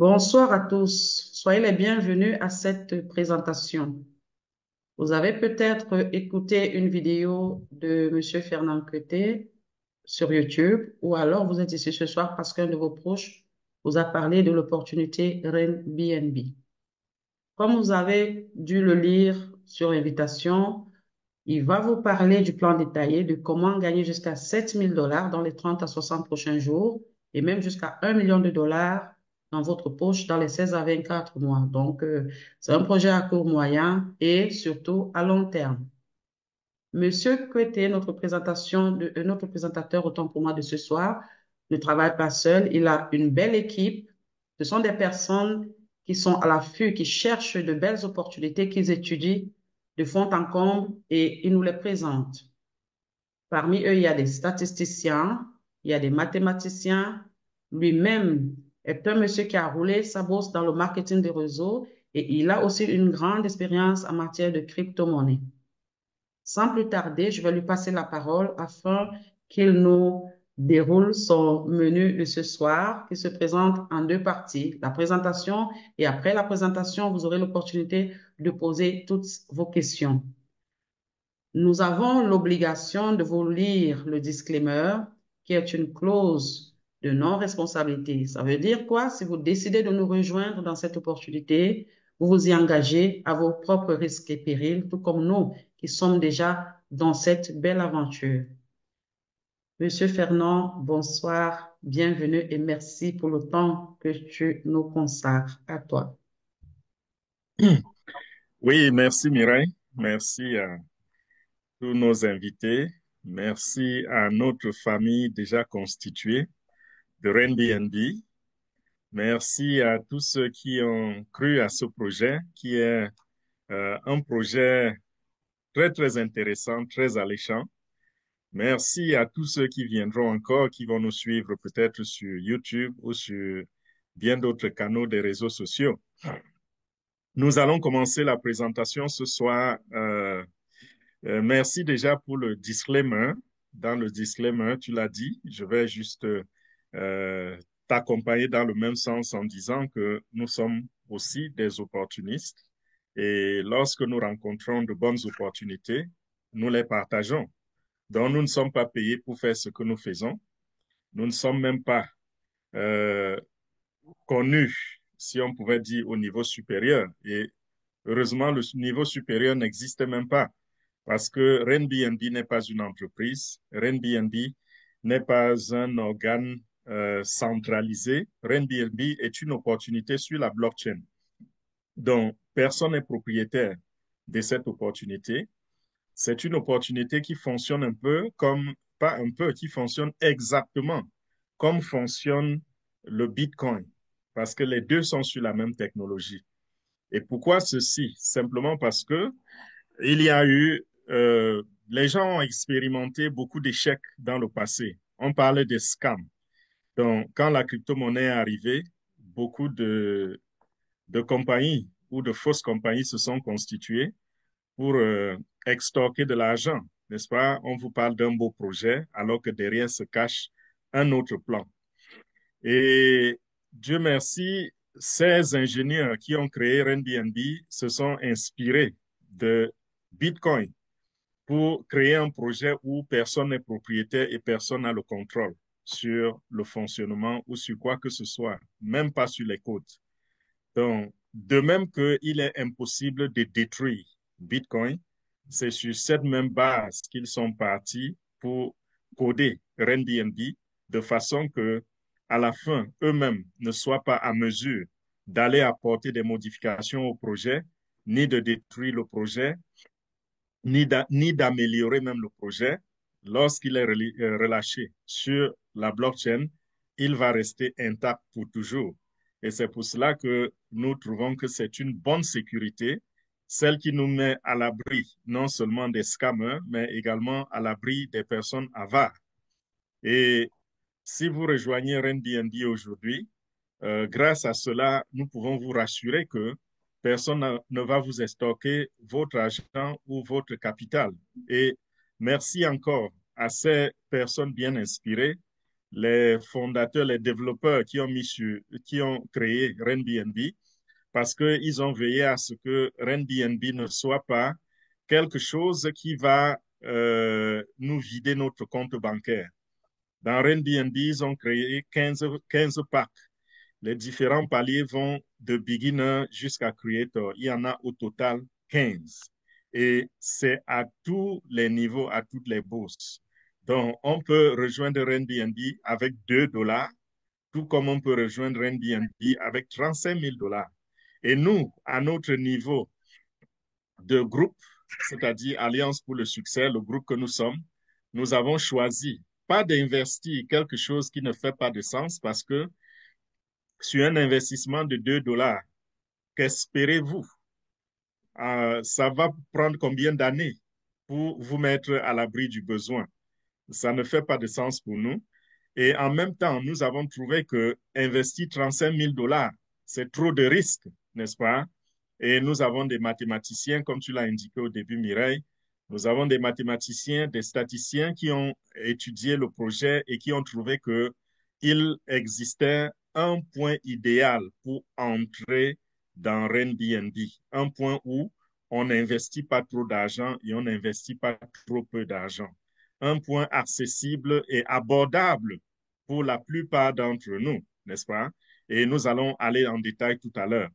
Bonsoir à tous. Soyez les bienvenus à cette présentation. Vous avez peut-être écouté une vidéo de Monsieur Fernand Queté sur YouTube ou alors vous êtes ici ce soir parce qu'un de vos proches vous a parlé de l'opportunité Airbnb. Comme vous avez dû le lire sur invitation, il va vous parler du plan détaillé de comment gagner jusqu'à 7 000 $ dans les 30 à 60 prochains jours et même jusqu'à 1 million de dollars dans votre poche dans les 16 à 24 mois. Donc, c'est un projet à court moyen et surtout à long terme. Monsieur Kwete, notre présentateur, autant pour moi de ce soir, ne travaille pas seul. Il a une belle équipe. Ce sont des personnes qui sont à l'affût, qui cherchent de belles opportunités, qu'ils étudient de fond en comble et ils nous les présentent. Parmi eux, il y a des statisticiens, il y a des mathématiciens. Lui-même est un monsieur qui a roulé sa bourse dans le marketing des réseaux et il a aussi une grande expérience en matière de crypto-monnaie. Sans plus tarder, je vais lui passer la parole afin qu'il nous déroule son menu de ce soir qui se présente en deux parties, la présentation et après la présentation, vous aurez l'opportunité de poser toutes vos questions. Nous avons l'obligation de vous lire le disclaimer qui est une clause de non-responsabilité. Ça veut dire quoi? Si vous décidez de nous rejoindre dans cette opportunité, vous vous y engagez à vos propres risques et périls, tout comme nous qui sommes déjà dans cette belle aventure. Monsieur Fernand, bonsoir, bienvenue et merci pour le temps que tu nous consacres. À toi. Oui, merci Mireille. Merci à tous nos invités. Merci à notre famille déjà constituée de Airbnb. Merci à tous ceux qui ont cru à ce projet, qui est un projet très, très intéressant, très alléchant. Merci à tous ceux qui viendront encore, qui vont nous suivre peut-être sur YouTube ou sur bien d'autres canaux des réseaux sociaux. Nous allons commencer la présentation ce soir. Merci déjà pour le disclaimer. Dans le disclaimer, tu l'as dit, je vais juste t'accompagner dans le même sens en disant que nous sommes aussi des opportunistes et lorsque nous rencontrons de bonnes opportunités, nous les partageons. Donc, nous ne sommes pas payés pour faire ce que nous faisons. Nous ne sommes même pas euh, connus, si on pouvait dire, au niveau supérieur. Et heureusement, le niveau supérieur n'existe même pas. Parce que Airbnb n'est pas une entreprise, Airbnb n'est pas un organe centralisé. Airbnb est une opportunité sur la blockchain. Donc, personne n'est propriétaire de cette opportunité. C'est une opportunité qui fonctionne un peu comme, pas un peu, qui fonctionne exactement comme fonctionne le Bitcoin. Parce que les deux sont sur la même technologie. Et pourquoi ceci? Simplement parce que il y a eu, les gens ont expérimenté beaucoup d'échecs dans le passé. On parlait des scams. Donc, quand la crypto-monnaie est arrivée, beaucoup de compagnies ou de fausses compagnies se sont constituées pour extorquer de l'argent, n'est-ce pas? On vous parle d'un beau projet alors que derrière se cache un autre plan. Et Dieu merci, ces ingénieurs qui ont créé Airbnb se sont inspirés de Bitcoin pour créer un projet où personne n'est propriétaire et personne n'a le contrôle sur le fonctionnement ou sur quoi que ce soit, même pas sur les codes. Donc, de même qu'il est impossible de détruire Bitcoin, c'est sur cette même base qu'ils sont partis pour coder Airbnb de façon que, à la fin, eux-mêmes ne soient pas à mesure d'aller apporter des modifications au projet, ni de détruire le projet, ni d'améliorer même le projet. Lorsqu'il est relâché sur la blockchain, il va rester intact pour toujours. Et c'est pour cela que nous trouvons que c'est une bonne sécurité, celle qui nous met à l'abri non seulement des scammers, mais également à l'abri des personnes avares. Et si vous rejoignez Airbnb aujourd'hui, grâce à cela, nous pouvons vous rassurer que personne ne va vous estorquer votre argent ou votre capital. Et merci encore à ces personnes bien inspirées. les fondateurs, les développeurs qui ont créé Airbnb, parce qu'ils ont veillé à ce que Airbnb ne soit pas quelque chose qui va nous vider notre compte bancaire. Dans Airbnb, ils ont créé 15 packs. Les différents paliers vont de beginner jusqu'à creator. Il y en a au total 15. Et c'est à tous les niveaux, à toutes les bourses. Donc, on peut rejoindre Airbnb avec 2 dollars, tout comme on peut rejoindre Airbnb avec 35 000 dollars. Et nous, à notre niveau de groupe, c'est-à-dire Alliance pour le succès, le groupe que nous sommes, nous avons choisi pas d'investir quelque chose qui ne fait pas de sens parce que sur un investissement de 2 dollars, qu'espérez-vous? Ça va prendre combien d'années pour vous mettre à l'abri du besoin? Ça ne fait pas de sens pour nous. Et en même temps, nous avons trouvé que investir 35 000 dollars, c'est trop de risques, n'est-ce pas? Et nous avons des mathématiciens, comme tu l'as indiqué au début, Mireille. Nous avons des mathématiciens, des statisticiens qui ont étudié le projet et qui ont trouvé qu'il existait un point idéal pour entrer dans Airbnb, un point où on n'investit pas trop d'argent et on n'investit pas trop peu d'argent. Un point accessible et abordable pour la plupart d'entre nous, n'est-ce pas? Et nous allons aller en détail tout à l'heure.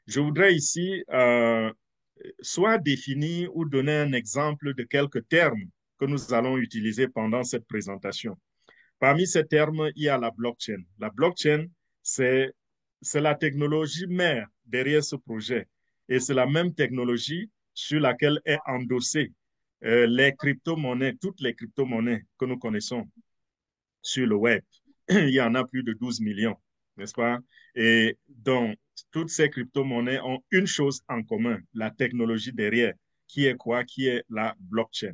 Je voudrais ici soit définir ou donner un exemple de quelques termes que nous allons utiliser pendant cette présentation. Parmi ces termes, il y a la blockchain. La blockchain, c'est la technologie mère derrière ce projet. Et c'est la même technologie sur laquelle est endossée les crypto-monnaies, toutes les crypto-monnaies que nous connaissons sur le web. Il y en a plus de 12 millions, n'est-ce pas? Et donc, toutes ces crypto-monnaies ont une chose en commun, la technologie derrière, qui est quoi? Qui est la blockchain.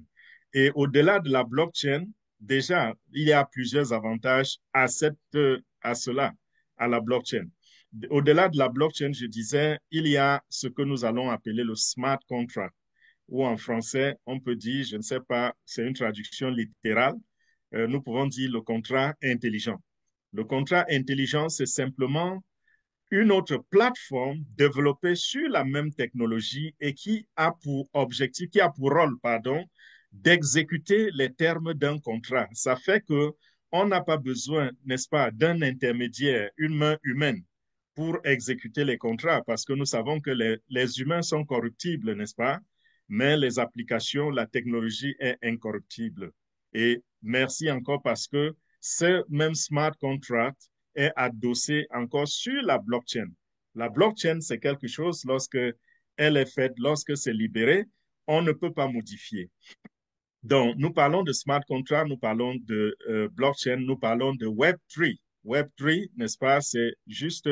Et au-delà de la blockchain, déjà, il y a plusieurs avantages à cela, à la blockchain. Au-delà de la blockchain, je disais, il y a ce que nous allons appeler le smart contract, ou en français, on peut dire, je ne sais pas, c'est une traduction littérale, nous pouvons dire le contrat intelligent. Le contrat intelligent, c'est simplement une autre plateforme développée sur la même technologie et qui a pour objectif, qui a pour rôle, pardon, d'exécuter les termes d'un contrat. Ça fait que on n'a pas besoin, n'est-ce pas, d'un intermédiaire, une main humaine pour exécuter les contrats parce que nous savons que les humains sont corruptibles, n'est-ce pas? Mais les applications, la technologie est incorruptible. Et merci encore parce que ce même smart contract est adossé encore sur la blockchain. La blockchain, c'est quelque chose, lorsque elle est faite, lorsque c'est libéré, on ne peut pas modifier. Donc, nous parlons de smart contract, nous parlons de blockchain, nous parlons de Web3. Web3, n'est-ce pas, c'est juste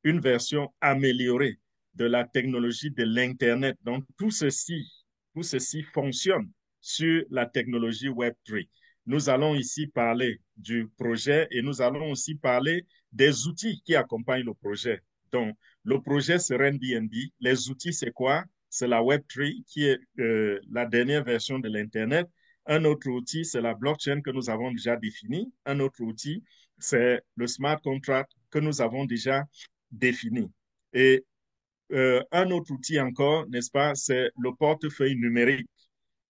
une version améliorée de la technologie de l'Internet. Donc, tout ceci fonctionne sur la technologie Web3. Nous allons ici parler du projet et nous allons aussi parler des outils qui accompagnent le projet. Donc, le projet, c'est Airbnb. Les outils, c'est quoi? C'est la Web3 qui est la dernière version de l'Internet. Un autre outil, c'est la blockchain que nous avons déjà défini. Un autre outil, c'est le smart contract que nous avons déjà défini. Et un autre outil encore, n'est-ce pas, c'est le portefeuille numérique.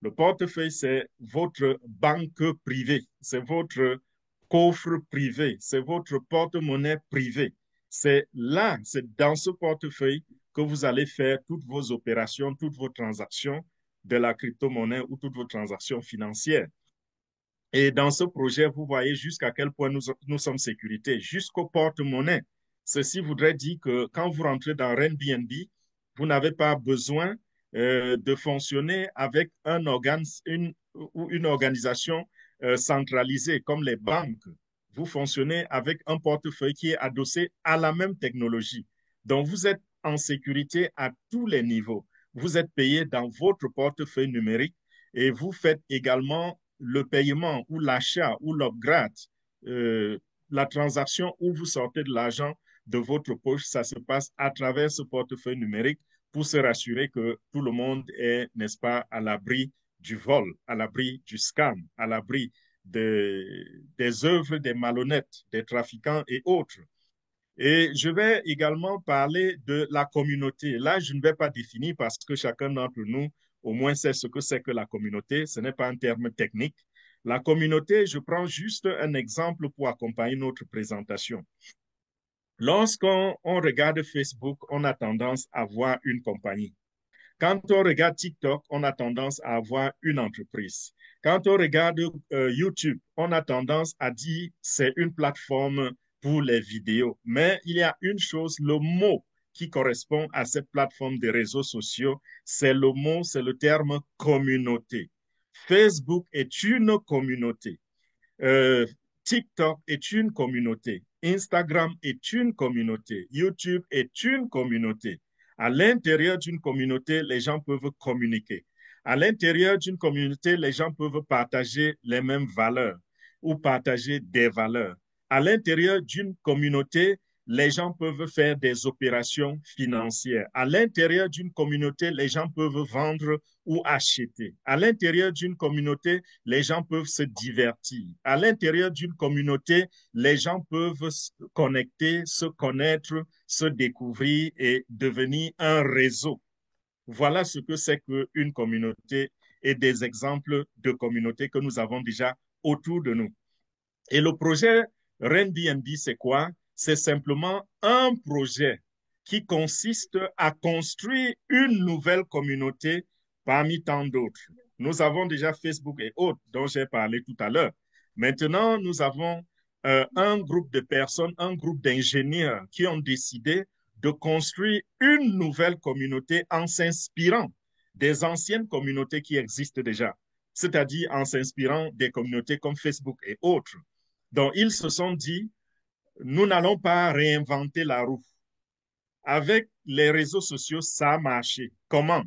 Le portefeuille, c'est votre banque privée, c'est votre coffre privé, c'est votre porte-monnaie privé. C'est là, c'est dans ce portefeuille que vous allez faire toutes vos opérations, toutes vos transactions de la crypto-monnaie ou toutes vos transactions financières. Et dans ce projet, vous voyez jusqu'à quel point nous sommes sécurité, jusqu'au porte-monnaie. Ceci voudrait dire que quand vous rentrez dans Airbnb, vous n'avez pas besoin de fonctionner avec un organe ou une organisation centralisée comme les banques. Vous fonctionnez avec un portefeuille qui est adossé à la même technologie. Donc, vous êtes en sécurité à tous les niveaux. Vous êtes payé dans votre portefeuille numérique et vous faites également le paiement ou l'achat ou l'upgrade, la transaction où vous sortez de l'argent de votre poche, ça se passe à travers ce portefeuille numérique pour se rassurer que tout le monde est, n'est-ce pas, à l'abri du vol, à l'abri du scam, à l'abri des œuvres des malhonnêtes, des trafiquants et autres. Et je vais également parler de la communauté. Là, je ne vais pas définir parce que chacun d'entre nous, au moins, sait ce que c'est que la communauté. Ce n'est pas un terme technique. La communauté, je prends juste un exemple pour accompagner notre présentation. Lorsqu'on regarde Facebook, on a tendance à voir une compagnie. Quand on regarde TikTok, on a tendance à avoir une entreprise. Quand on regarde YouTube, on a tendance à dire c'est une plateforme pour les vidéos. Mais il y a une chose, le mot qui correspond à cette plateforme de réseaux sociaux, c'est le mot, c'est le terme communauté. Facebook est une communauté. Euh, TikTok est une communauté. Instagram est une communauté. YouTube est une communauté. À l'intérieur d'une communauté, les gens peuvent communiquer. À l'intérieur d'une communauté, les gens peuvent partager les mêmes valeurs ou partager des valeurs. À l'intérieur d'une communauté, les gens peuvent faire des opérations financières. À l'intérieur d'une communauté, les gens peuvent vendre ou acheter. À l'intérieur d'une communauté, les gens peuvent se divertir. À l'intérieur d'une communauté, les gens peuvent se connecter, se connaître, se découvrir et devenir un réseau. Voilà ce que c'est qu'une communauté et des exemples de communautés que nous avons déjà autour de nous. Et le projet RenBnB, c'est quoi? C'est simplement un projet qui consiste à construire une nouvelle communauté parmi tant d'autres. Nous avons déjà Facebook et autres dont j'ai parlé tout à l'heure. Maintenant, nous avons un groupe de personnes, un groupe d'ingénieurs qui ont décidé de construire une nouvelle communauté en s'inspirant des anciennes communautés qui existent déjà, c'est-à-dire en s'inspirant des communautés comme Facebook et autres. Donc, ils se sont dit, nous n'allons pas réinventer la roue. Avec les réseaux sociaux, ça a marché. Comment?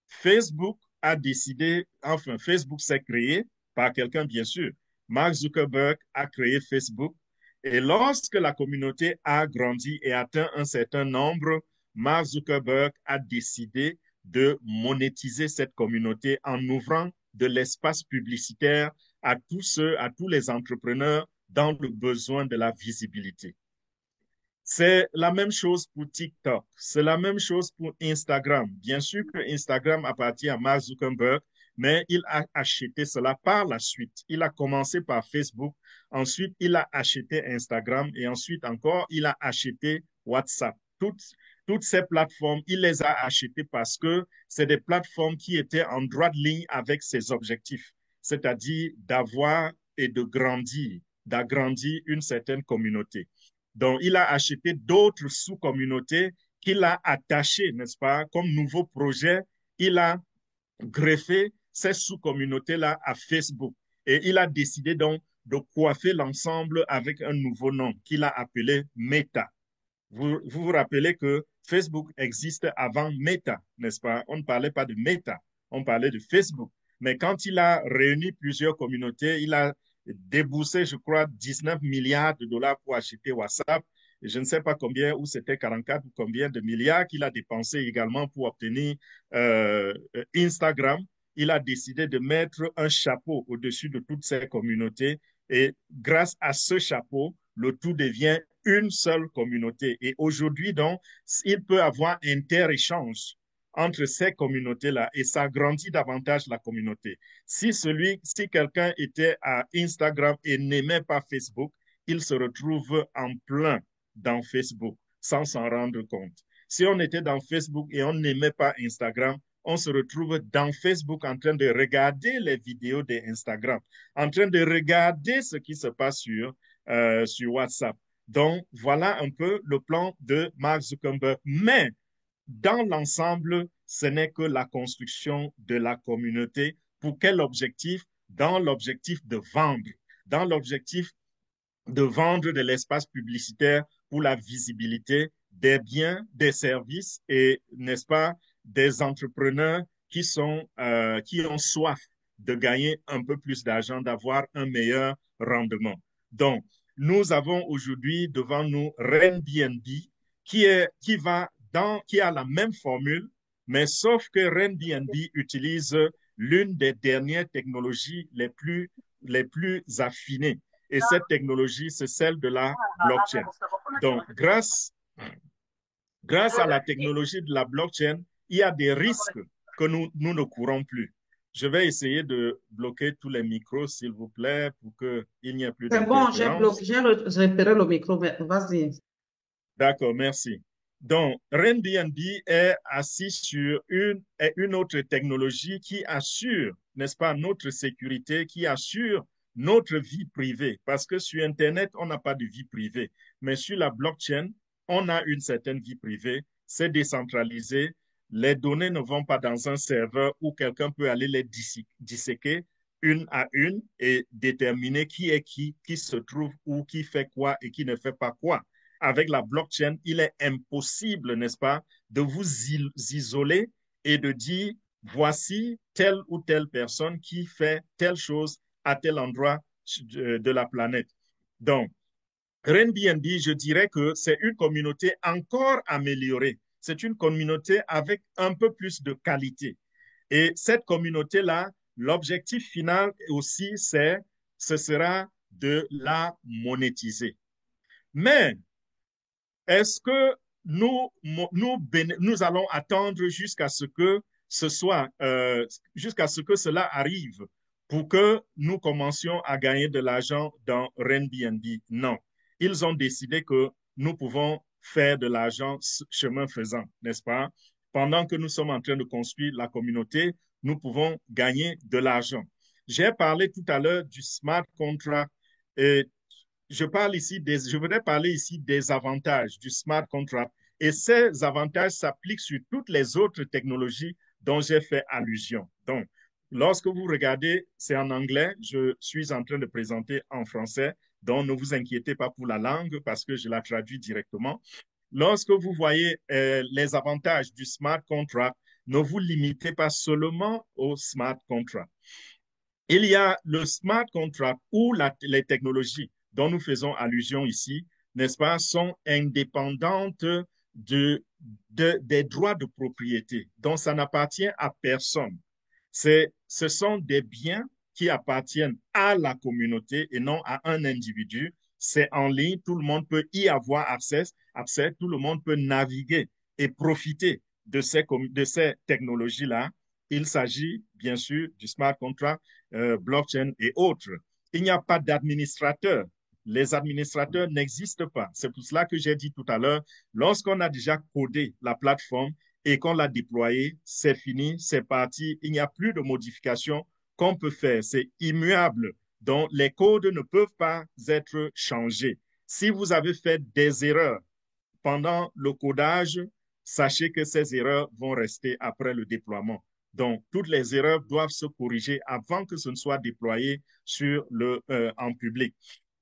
Facebook a décidé, enfin, Facebook s'est créé par quelqu'un, bien sûr. Mark Zuckerberg a créé Facebook. Et lorsque la communauté a grandi et atteint un certain nombre, Mark Zuckerberg a décidé de monétiser cette communauté en ouvrant de l'espace publicitaire à tous les entrepreneurs dans le besoin de la visibilité. C'est la même chose pour TikTok, c'est la même chose pour Instagram. Bien sûr que Instagram appartient à Mark Zuckerberg, mais il a acheté cela par la suite. Il a commencé par Facebook, ensuite il a acheté Instagram et ensuite encore il a acheté WhatsApp. Toutes ces plateformes, il les a achetées parce que c'est des plateformes qui étaient en droite ligne avec ses objectifs, c'est-à-dire d'avoir et de grandir, d'agrandir une certaine communauté. Donc, il a acheté d'autres sous-communautés qu'il a attachées, n'est-ce pas, comme nouveau projet. Il a greffé ces sous-communautés-là à Facebook. Et il a décidé donc de coiffer l'ensemble avec un nouveau nom qu'il a appelé Meta. Vous rappelez que Facebook existe avant Meta, n'est-ce pas? On ne parlait pas de Meta, on parlait de Facebook. Mais quand il a réuni plusieurs communautés, il a déboursé, je crois, 19 milliards de dollars pour acheter WhatsApp. Et je ne sais pas combien, ou c'était 44 ou combien de milliards qu'il a dépensé également pour obtenir Instagram. Il a décidé de mettre un chapeau au-dessus de toutes ces communautés. Et grâce à ce chapeau, le tout devient une seule communauté. Et aujourd'hui, donc, il peut avoir inter-échange entre ces communautés-là et ça grandit davantage la communauté. Si quelqu'un était à Instagram et n'aimait pas Facebook, il se retrouve en plein dans Facebook sans s'en rendre compte. Si on était dans Facebook et on n'aimait pas Instagram, on se retrouve dans Facebook en train de regarder les vidéos d'Instagram, en train de regarder ce qui se passe sur WhatsApp. Donc, voilà un peu le plan de Mark Zuckerberg. Mais dans l'ensemble, ce n'est que la construction de la communauté. Pour quel objectif? Dans l'objectif de vendre, dans l'objectif de vendre de l'espace publicitaire pour la visibilité des biens, des services et, n'est-ce pas, des entrepreneurs qui ont soif de gagner un peu plus d'argent, d'avoir un meilleur rendement. Donc, nous avons aujourd'hui devant nous RenBnB qui a la même formule, mais sauf que RenBnB utilise l'une des dernières technologies les plus les plus affinées. Et cette technologie, c'est celle de la blockchain. Donc, grâce à la technologie de la blockchain, il y a des risques que nous ne courons plus. Je vais essayer de bloquer tous les micros, s'il vous plaît, pour qu'il n'y ait plus C'est bon, j'ai d'interférences. bloqué, j'ai repéré le micro, mais vas-y. D'accord, merci. Donc, Airbnb est assis sur une autre technologie qui assure, n'est-ce pas, notre sécurité, qui assure notre vie privée. Parce que sur Internet, on n'a pas de vie privée. Mais sur la blockchain, on a une certaine vie privée. C'est décentralisé. Les données ne vont pas dans un serveur où quelqu'un peut aller les disséquer une à une et déterminer qui est qui se trouve où, qui fait quoi et qui ne fait pas quoi. Avec la blockchain, il est impossible, n'est-ce pas, de vous isoler et de dire, voici telle ou telle personne qui fait telle chose à tel endroit de la planète. Donc, Airbnb, je dirais que c'est une communauté encore améliorée. C'est une communauté avec un peu plus de qualité. Et cette communauté-là, l'objectif final aussi, ce sera de la monétiser. Mais est-ce que nous allons attendre jusqu'à ce que jusqu'à ce que cela arrive pour que nous commencions à gagner de l'argent dans Airbnb? Non. Ils ont décidé que nous pouvons faire de l'argent chemin faisant, n'est-ce pas? Pendant que nous sommes en train de construire la communauté, nous pouvons gagner de l'argent. J'ai parlé tout à l'heure du smart contract et je voudrais parler ici des avantages du smart contract. Et ces avantages s'appliquent sur toutes les autres technologies dont j'ai fait allusion. Donc, lorsque vous regardez, c'est en anglais, je suis en train de présenter en français, donc ne vous inquiétez pas pour la langue parce que je la traduis directement. Lorsque vous voyez les avantages du smart contract, ne vous limitez pas seulement au smart contract. Il y a le smart contract où les technologies dont nous faisons allusion ici, n'est-ce pas, sont indépendantes des droits de propriété. Donc, ça n'appartient à personne. Ce sont des biens qui appartiennent à la communauté et non à un individu. C'est en ligne, tout le monde peut y avoir accès, tout le monde peut naviguer et profiter de ces technologies-là. Il s'agit bien sûr du smart contract, blockchain et autres. Il n'y a pas d'administrateur. Les administrateurs n'existent pas. C'est pour cela que j'ai dit tout à l'heure, lorsqu'on a déjà codé la plateforme et qu'on l'a déployée, c'est fini, c'est parti. Il n'y a plus de modifications qu'on peut faire. C'est immuable. Donc, les codes ne peuvent pas être changés. Si vous avez fait des erreurs pendant le codage, sachez que ces erreurs vont rester après le déploiement. Donc, toutes les erreurs doivent se corriger avant que ce ne soit déployé en public.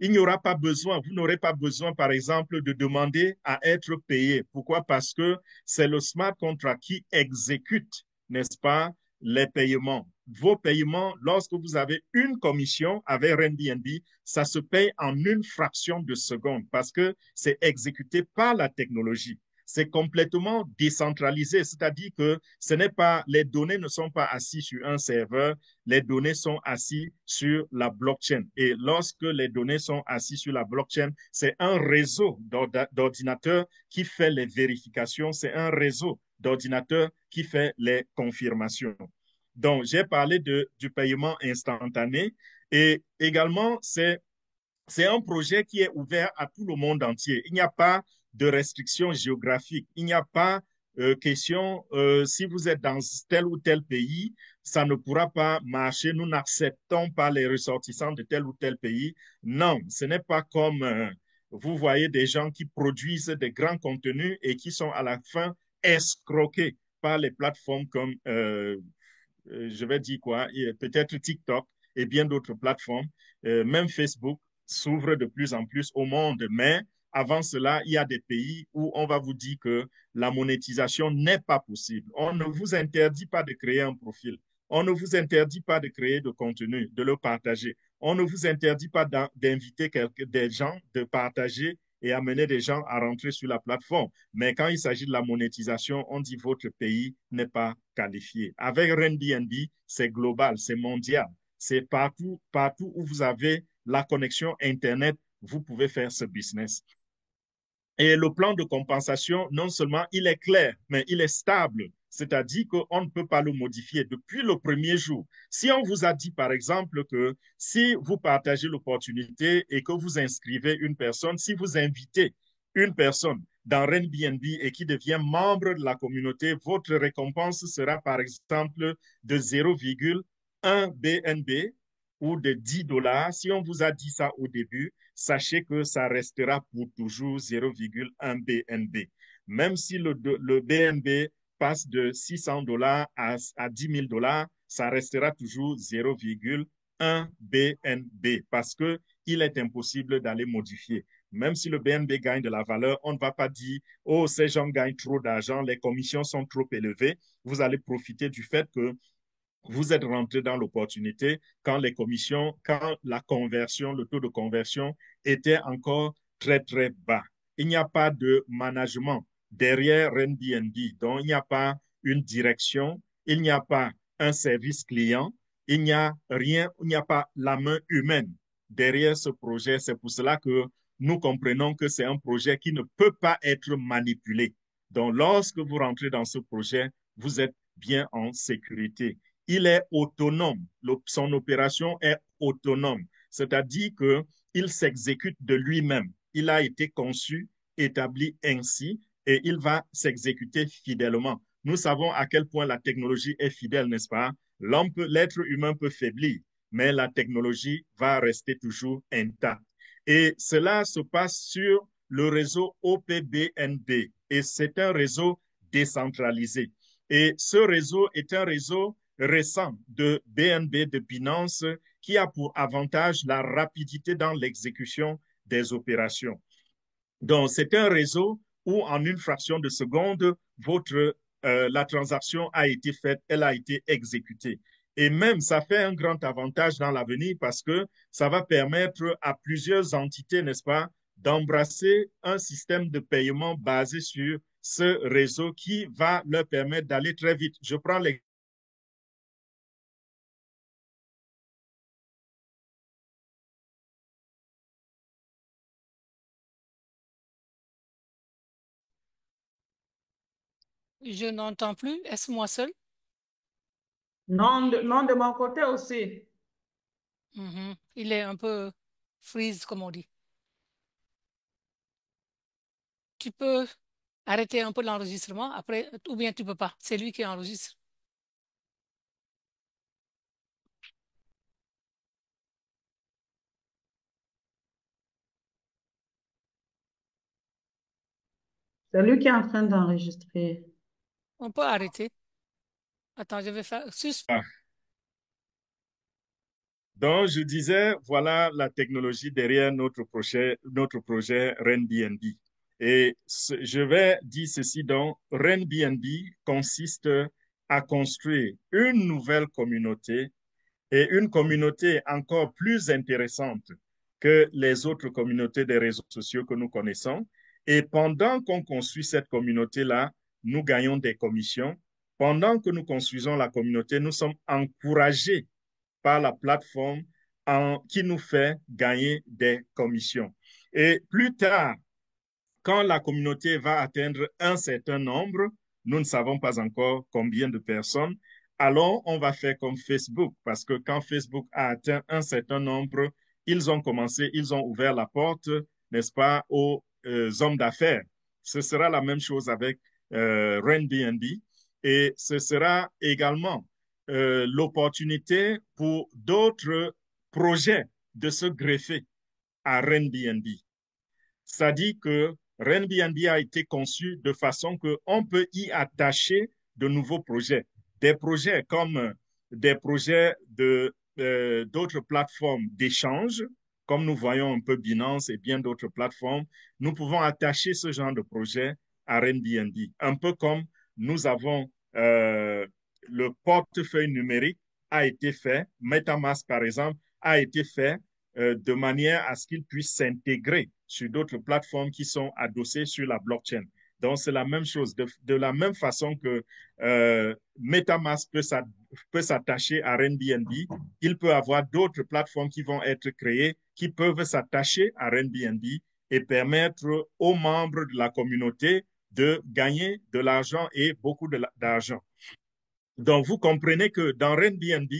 Il n'y aura pas besoin, vous n'aurez pas besoin, par exemple, de demander à être payé. Pourquoi? Parce que c'est le smart contract qui exécute, n'est-ce pas, les paiements. Vos paiements, lorsque vous avez une commission avec Airbnb, ça se paye en une fraction de seconde parce que c'est exécuté par la technologie. C'est complètement décentralisé, c'est-à-dire que les données ne sont pas assises sur un serveur, les données sont assises sur la blockchain. Et lorsque les données sont assises sur la blockchain, c'est un réseau d'ordinateurs qui fait les vérifications, c'est un réseau d'ordinateurs qui fait les confirmations. Donc, j'ai parlé du paiement instantané et également, c'est un projet qui est ouvert à tout le monde entier. Il n'y a pas de restrictions géographiques. Il n'y a pas question, si vous êtes dans tel ou tel pays, ça ne pourra pas marcher. Nous n'acceptons pas les ressortissants de tel ou tel pays. Non, ce n'est pas comme vous voyez des gens qui produisent des grands contenus et qui sont à la fin escroqués par les plateformes comme, je vais dire quoi, peut-être TikTok et bien d'autres plateformes, même Facebook s'ouvre de plus en plus au monde. Mais avant cela, il y a des pays où on va vous dire que la monétisation n'est pas possible. On ne vous interdit pas de créer un profil. On ne vous interdit pas de créer de contenu, de le partager. On ne vous interdit pas d'inviter des gens, de partager et amener des gens à rentrer sur la plateforme. Mais quand il s'agit de la monétisation, on dit votre pays n'est pas qualifié. Avec Airbnb, c'est global, c'est mondial. C'est partout, partout où vous avez la connexion Internet, vous pouvez faire ce business. Et le plan de compensation, non seulement il est clair, mais il est stable. C'est-à-dire qu'on ne peut pas le modifier depuis le premier jour. Si on vous a dit, par exemple, que si vous partagez l'opportunité et que vous inscrivez une personne, si vous invitez une personne dans Airbnb et qui devient membre de la communauté, votre récompense sera, par exemple, de 0,1 BNB ou de 10 dollars. Si on vous a dit ça au début, sachez que ça restera pour toujours 0,1 BNB. Même si le BNB passe de 600 dollars à 10 000 dollars, ça restera toujours 0,1 BNB parce qu'il est impossible d'aller modifier. Même si le BNB gagne de la valeur, on ne va pas dire, oh, ces gens gagnent trop d'argent, les commissions sont trop élevées. Vous allez profiter du fait que vous êtes rentré dans l'opportunité quand les commissions, quand la conversion, le taux de conversion était encore très, très bas. Il n'y a pas de management derrière Airbnb, donc il n'y a pas une direction, il n'y a pas un service client, il n'y a rien, il n'y a pas la main humaine derrière ce projet. C'est pour cela que nous comprenons que c'est un projet qui ne peut pas être manipulé. Donc, lorsque vous rentrez dans ce projet, vous êtes bien en sécurité. Il est autonome. Son opération est autonome. C'est-à-dire qu'il s'exécute de lui-même. Il a été conçu, établi ainsi, et il va s'exécuter fidèlement. Nous savons à quel point la technologie est fidèle, n'est-ce pas? L'être humain peut faiblir, mais la technologie va rester toujours intacte. Et cela se passe sur le réseau OPBNB, et c'est un réseau décentralisé. Et ce réseau est un réseau récent de BNB, de Binance, qui a pour avantage la rapidité dans l'exécution des opérations. Donc, c'est un réseau où en une fraction de seconde, la transaction a été faite, elle a été exécutée. Et même, ça fait un grand avantage dans l'avenir parce que ça va permettre à plusieurs entités, n'est-ce pas, d'embrasser un système de paiement basé sur ce réseau qui va leur permettre d'aller très vite. Je prends l'exemple. Je n'entends plus. Est-ce moi seul? Non, non, de mon côté aussi. Mhm. Il est un peu freeze, comme on dit. Tu peux arrêter un peu l'enregistrement après, ou bien tu peux pas. C'est lui qui enregistre. C'est lui qui est en train d'enregistrer. On peut arrêter. Attends, je vais faire. Donc, je disais, voilà la technologie derrière notre projet Airbnb. Et je vais dire ceci, donc, Airbnb consiste à construire une nouvelle communauté et une communauté encore plus intéressante que les autres communautés des réseaux sociaux que nous connaissons. Et pendant qu'on construit cette communauté-là, nous gagnons des commissions. Pendant que nous construisons la communauté, nous sommes encouragés par la plateforme qui nous fait gagner des commissions. Et plus tard, quand la communauté va atteindre un certain nombre, nous ne savons pas encore combien de personnes, alors on va faire comme Facebook, parce que quand Facebook a atteint un certain nombre, ils ont commencé, ils ont ouvert la porte, n'est-ce pas, aux hommes d'affaires. Ce sera la même chose avec Airbnb et ce sera également l'opportunité pour d'autres projets de se greffer à Airbnb. C'est-à-dire que Airbnb a été conçu de façon qu'on peut y attacher de nouveaux projets. Des projets comme des projets d'autres plateformes d'échange, comme nous voyons un peu Binance et bien d'autres plateformes, nous pouvons attacher ce genre de projet à Airbnb. Un peu comme nous avons le portefeuille numérique a été fait, MetaMask par exemple, a été fait de manière à ce qu'ils puissent s'intégrer sur d'autres plateformes qui sont adossées sur la blockchain. Donc, c'est la même chose. De la même façon que MetaMask peut s'attacher à Airbnb, il peut y avoir d'autres plateformes qui vont être créées qui peuvent s'attacher à Airbnb et permettre aux membres de la communauté de gagner de l'argent et beaucoup d'argent. Donc, vous comprenez que dans Airbnb,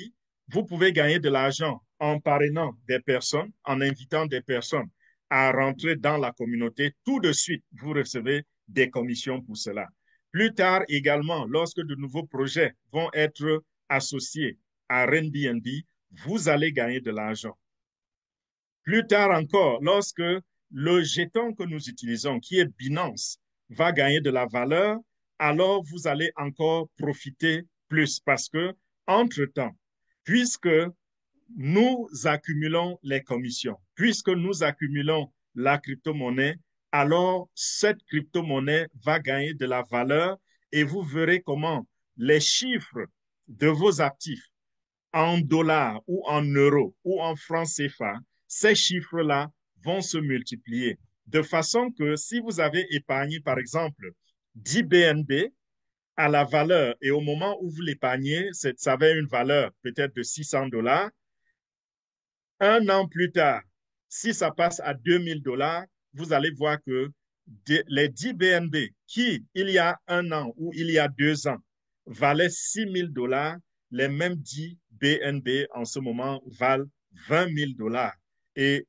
vous pouvez gagner de l'argent en parrainant des personnes, en invitant des personnes à rentrer dans la communauté. Tout de suite, vous recevez des commissions pour cela. Plus tard également, lorsque de nouveaux projets vont être associés à Airbnb, vous allez gagner de l'argent. Plus tard encore, lorsque le jeton que nous utilisons, qui est Binance, va gagner de la valeur, alors vous allez encore profiter plus parce que, entre-temps, puisque nous accumulons les commissions, puisque nous accumulons la crypto-monnaie, alors cette crypto-monnaie va gagner de la valeur et vous verrez comment les chiffres de vos actifs en dollars ou en euros ou en francs CFA, ces chiffres-là vont se multiplier. De façon que si vous avez épargné, par exemple, 10 BNB à la valeur et au moment où vous l'épargnez, ça avait une valeur peut-être de 600 dollars, un an plus tard, si ça passe à 2000 dollars, vous allez voir que les 10 BNB qui, il y a un an ou il y a 2 ans, valaient 6000 dollars, les mêmes 10 BNB en ce moment valent 20 000 dollars. Et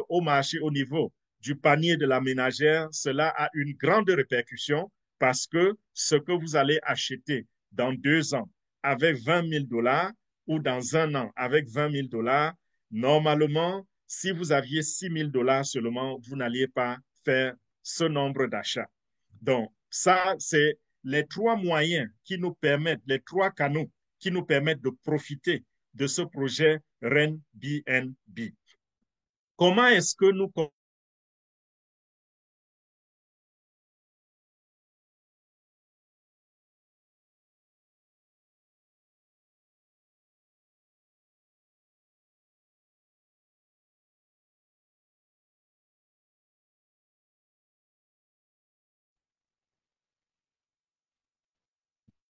au marché, au niveau du panier de la ménagère, cela a une grande répercussion parce que ce que vous allez acheter dans 2 ans avec 20 000 dollars ou dans un an avec 20 000 dollars, normalement, si vous aviez 6 000 dollars seulement, vous n'alliez pas faire ce nombre d'achats. Donc, ça, c'est les trois moyens qui nous permettent, les trois canaux qui nous permettent de profiter de ce projet RenBNB. Comment est-ce que nous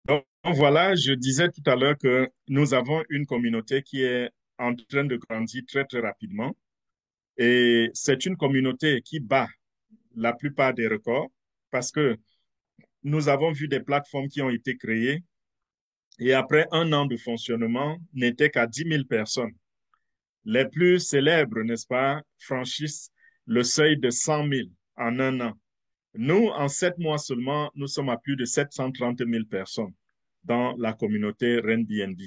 Donc, voilà, je disais tout à l'heure que nous avons une communauté qui est en train de grandir très, très rapidement. Et c'est une communauté qui bat la plupart des records parce que nous avons vu des plateformes qui ont été créées et après un an de fonctionnement, n'étaient qu'à 10 000 personnes. Les plus célèbres, n'est-ce pas, franchissent le seuil de 100 000 en un an. Nous, en 7 mois seulement, nous sommes à plus de 730 000 personnes dans la communauté RenBNB.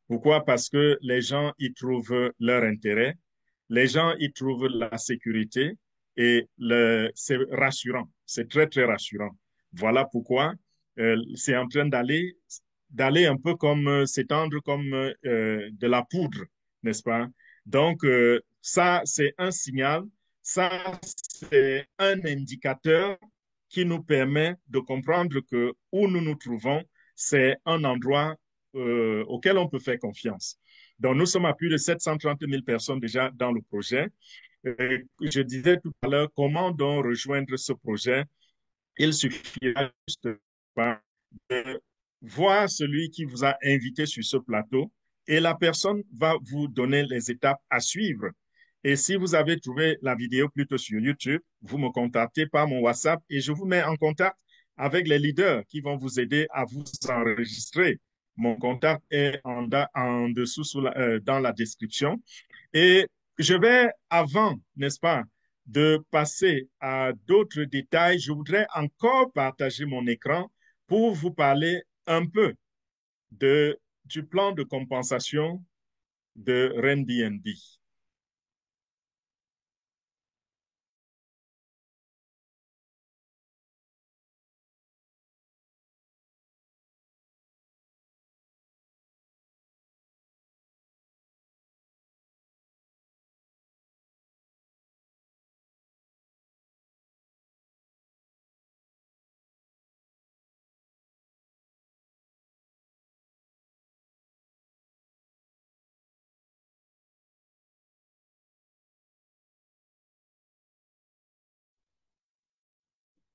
Pourquoi? Parce que les gens y trouvent leur intérêt, les gens y trouvent la sécurité et c'est rassurant, c'est très, très rassurant. Voilà pourquoi c'est en train d'aller un peu comme s'étendre comme de la poudre, n'est-ce pas? Donc, ça, c'est un signal, ça, c'est un indicateur qui nous permet de comprendre que où nous nous trouvons, c'est un endroit auquel on peut faire confiance. Donc, nous sommes à plus de 730 000 personnes déjà dans le projet. Je disais tout à l'heure, comment donc rejoindre ce projet? Il suffira juste de voir celui qui vous a invité sur ce plateau et la personne va vous donner les étapes à suivre. Et si vous avez trouvé la vidéo plutôt sur YouTube, vous me contactez par mon WhatsApp et je vous mets en contact avec les leaders qui vont vous aider à vous enregistrer. Mon contact est en dessous dans la description. Et je vais, avant, n'est-ce pas, de passer à d'autres détails, je voudrais encore partager mon écran pour vous parler un peu du plan de compensation de RenBNB.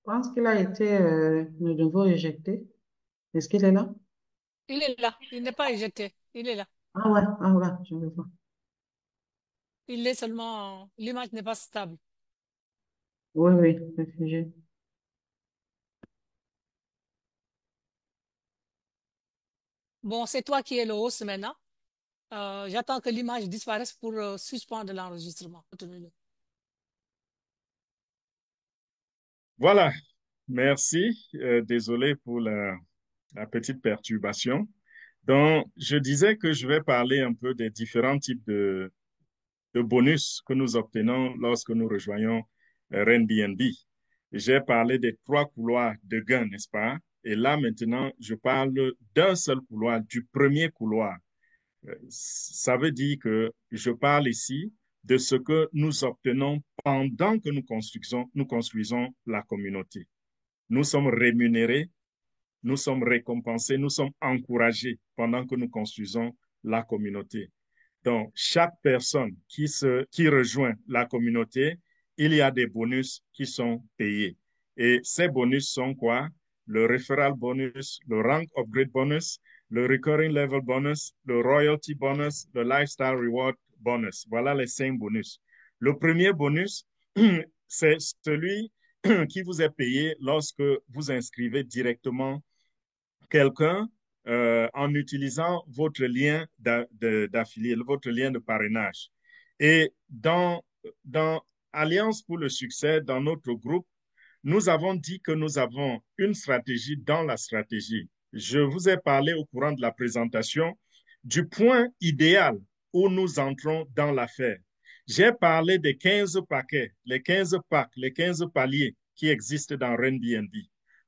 pense qu'il a été de nouveau éjecté. Est-ce qu'il est là? Il est là. Il n'est pas éjecté. Il est là. Ah ouais, je le vois. Il est seulement, l'image n'est pas stable. Oui, oui, réfugié. Bon, c'est toi qui es le host maintenant. J'attends que l'image disparaisse pour suspendre l'enregistrement. Continue. Voilà, merci. Désolé pour la petite perturbation. Donc, je disais que je vais parler un peu des différents types de bonus que nous obtenons lorsque nous rejoignons Airbnb. J'ai parlé des trois couloirs de gain, n'est-ce pas? Et là, maintenant, je parle d'un seul couloir, du premier couloir. Ça veut dire que je parle ici de ce que nous obtenons pendant que nous construisons la communauté. Nous sommes rémunérés, nous sommes récompensés, nous sommes encouragés pendant que nous construisons la communauté. Donc, chaque personne qui rejoint la communauté, il y a des bonus qui sont payés. Et ces bonus sont quoi? Le referral bonus, le rank upgrade bonus, le recurring level bonus, le royalty bonus, le lifestyle reward bonus. Voilà les 5 bonus. Le premier bonus, c'est celui qui vous est payé lorsque vous inscrivez directement quelqu'un en utilisant votre lien d'affilié, votre lien de parrainage. Et dans Alliance pour le succès, dans notre groupe, nous avons dit que nous avons une stratégie dans la stratégie. Je vous ai parlé au courant de la présentation du point idéal où nous entrons dans l'affaire. J'ai parlé des 15 paquets, les 15 packs, les 15 paliers qui existent dans Airbnb.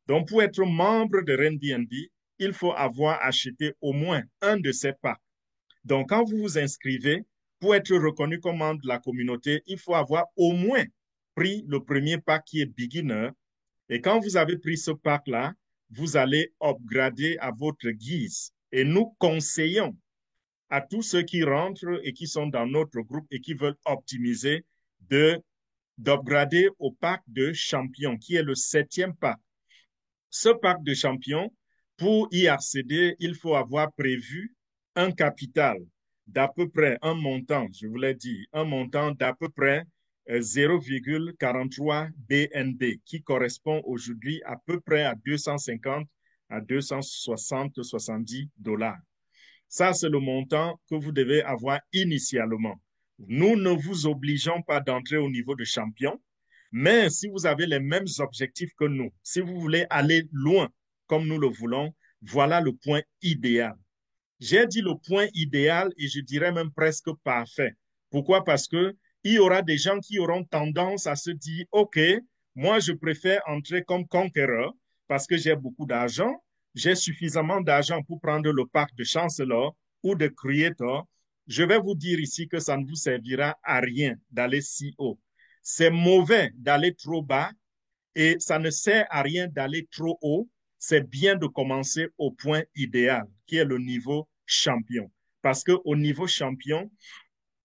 Donc, pour être membre de Airbnb, il faut avoir acheté au moins un de ces packs. Donc, quand vous vous inscrivez, pour être reconnu comme membre de la communauté, il faut avoir au moins pris le premier pack qui est beginner. Et quand vous avez pris ce pack-là, vous allez upgrader à votre guise. Et nous conseillons à tous ceux qui rentrent et qui sont dans notre groupe et qui veulent optimiser d'upgrader au pack de champion, qui est le 7e pack. Ce pack de champions, pour y accéder, il faut avoir prévu un capital d'à peu près un montant, je vous l'ai dit, un montant d'à peu près 0,43 BNB, qui correspond aujourd'hui à peu près à 250 à 260, 70 dollars. Ça, c'est le montant que vous devez avoir initialement. Nous ne vous obligeons pas d'entrer au niveau de champion, mais si vous avez les mêmes objectifs que nous, si vous voulez aller loin comme nous le voulons, voilà le point idéal. J'ai dit le point idéal et je dirais même presque parfait. Pourquoi? Parce que il y aura des gens qui auront tendance à se dire, OK, moi je préfère entrer comme conquéreur parce que j'ai beaucoup d'argent, j'ai suffisamment d'argent pour prendre le pack de chancellor ou de creator. Je vais vous dire ici que ça ne vous servira à rien d'aller si haut. C'est mauvais d'aller trop bas et ça ne sert à rien d'aller trop haut. C'est bien de commencer au point idéal, qui est le niveau champion. Parce qu'au niveau champion,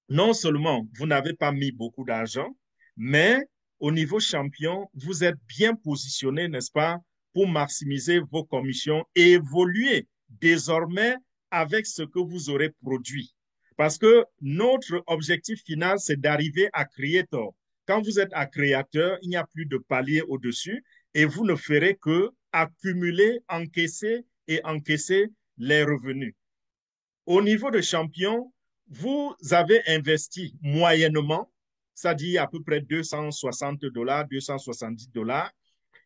non seulement vous n'avez pas mis beaucoup d'argent, mais au niveau champion, vous êtes bien positionné, n'est-ce pas, pour maximiser vos commissions et évoluer désormais avec ce que vous aurez produit. Parce que notre objectif final, c'est d'arriver à Creator. Quand vous êtes à Créateur, il n'y a plus de palier au-dessus et vous ne ferez que accumuler, encaisser et encaisser les revenus. Au niveau de champion, vous avez investi moyennement, c'est-à-dire à peu près 260 dollars, 270 dollars,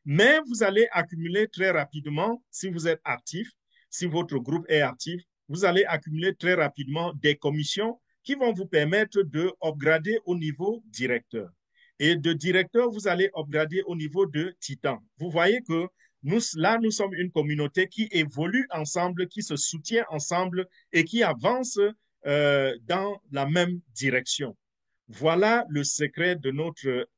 mais vous allez accumuler très rapidement, si vous êtes actif, si votre groupe est actif, vous allez accumuler très rapidement des commissions qui vont vous permettre de upgrader au niveau directeur. Et de directeur, vous allez upgrader au niveau de titan. Vous voyez que nous sommes une communauté qui évolue ensemble, qui se soutient ensemble et qui avance dans la même direction. Voilà le secret de notre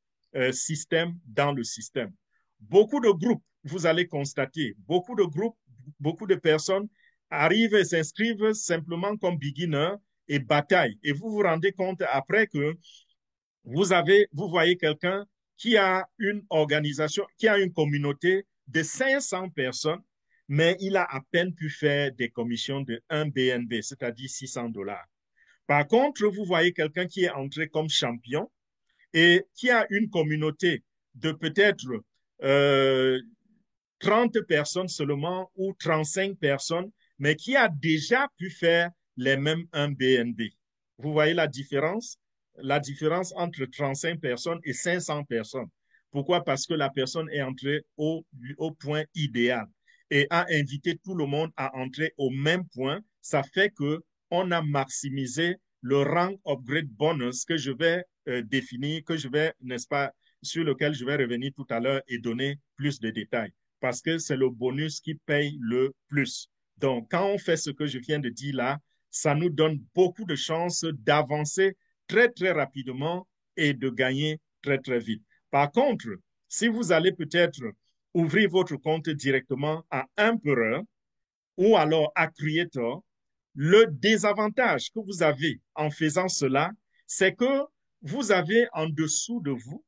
système dans le système. Beaucoup de groupes, vous allez constater, beaucoup de groupes, beaucoup de personnes arrivent et s'inscrivent simplement comme beginner et bataillent. Et vous vous rendez compte après que vous voyez quelqu'un qui a une organisation, qui a une communauté de 500 personnes, mais il a à peine pu faire des commissions de 1 BNB, c'est-à-dire $600. Par contre, vous voyez quelqu'un qui est entré comme champion et qui a une communauté de peut-être 30 personnes seulement ou 35 personnes, mais qui a déjà pu faire les mêmes 1 BNB. Vous voyez la différence? La différence entre 35 personnes et 500 personnes. Pourquoi? Parce que la personne est entrée au point idéal et a invité tout le monde à entrer au même point. Ça fait qu'on a maximisé le rank upgrade bonus que je vais définir, que je vais, n'est-ce pas, sur lequel je vais revenir tout à l'heure et donner plus de détails parce que c'est le bonus qui paye le plus. Donc, quand on fait ce que je viens de dire là, ça nous donne beaucoup de chances d'avancer très, très rapidement et de gagner très, très vite. Par contre, si vous allez peut-être ouvrir votre compte directement à Emperor ou alors à Creator, le désavantage que vous avez en faisant cela, c'est que vous avez en dessous de vous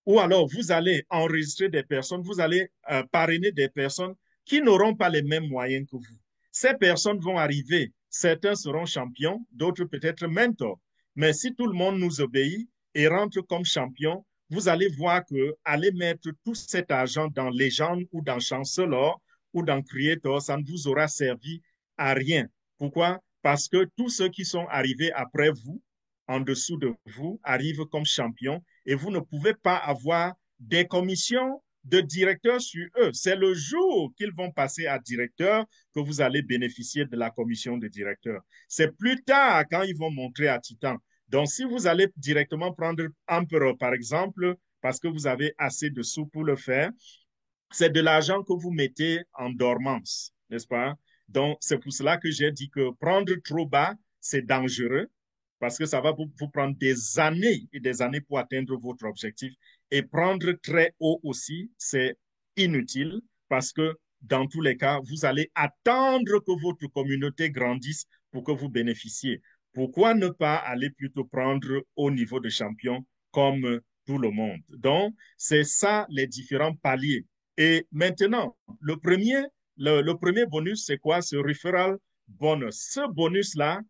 ou alors vous allez enregistrer des personnes, vous allez parrainer des personnes qui n'auront pas les mêmes moyens que vous. Ces personnes vont arriver, certains seront champions, d'autres peut-être mentors. Mais si tout le monde nous obéit et rentre comme champion, vous allez voir que aller mettre tout cet argent dans Legend ou dans Chancellor ou dans Creator, ça ne vous aura servi à rien. Pourquoi? Parce que tous ceux qui sont arrivés après vous, en dessous de vous, arrivent comme champions et vous ne pouvez pas avoir des commissions de directeur sur eux. C'est le jour qu'ils vont passer à directeur que vous allez bénéficier de la commission de directeur. C'est plus tard quand ils vont montrer à Titan. Donc, si vous allez directement prendre Emperor, par exemple, parce que vous avez assez de sous pour le faire, c'est de l'argent que vous mettez en dormance, n'est-ce pas? Donc, c'est pour cela que j'ai dit que prendre trop bas, c'est dangereux parce que ça va vous prendre des années et des années pour atteindre votre objectif. Et prendre très haut aussi, c'est inutile parce que dans tous les cas, vous allez attendre que votre communauté grandisse pour que vous bénéficiez. Pourquoi ne pas aller plutôt prendre au niveau de champion comme tout le monde? Donc, c'est ça les différents paliers. Et maintenant, le premier bonus, c'est quoi? Ce referral bonus. Ce bonus-là,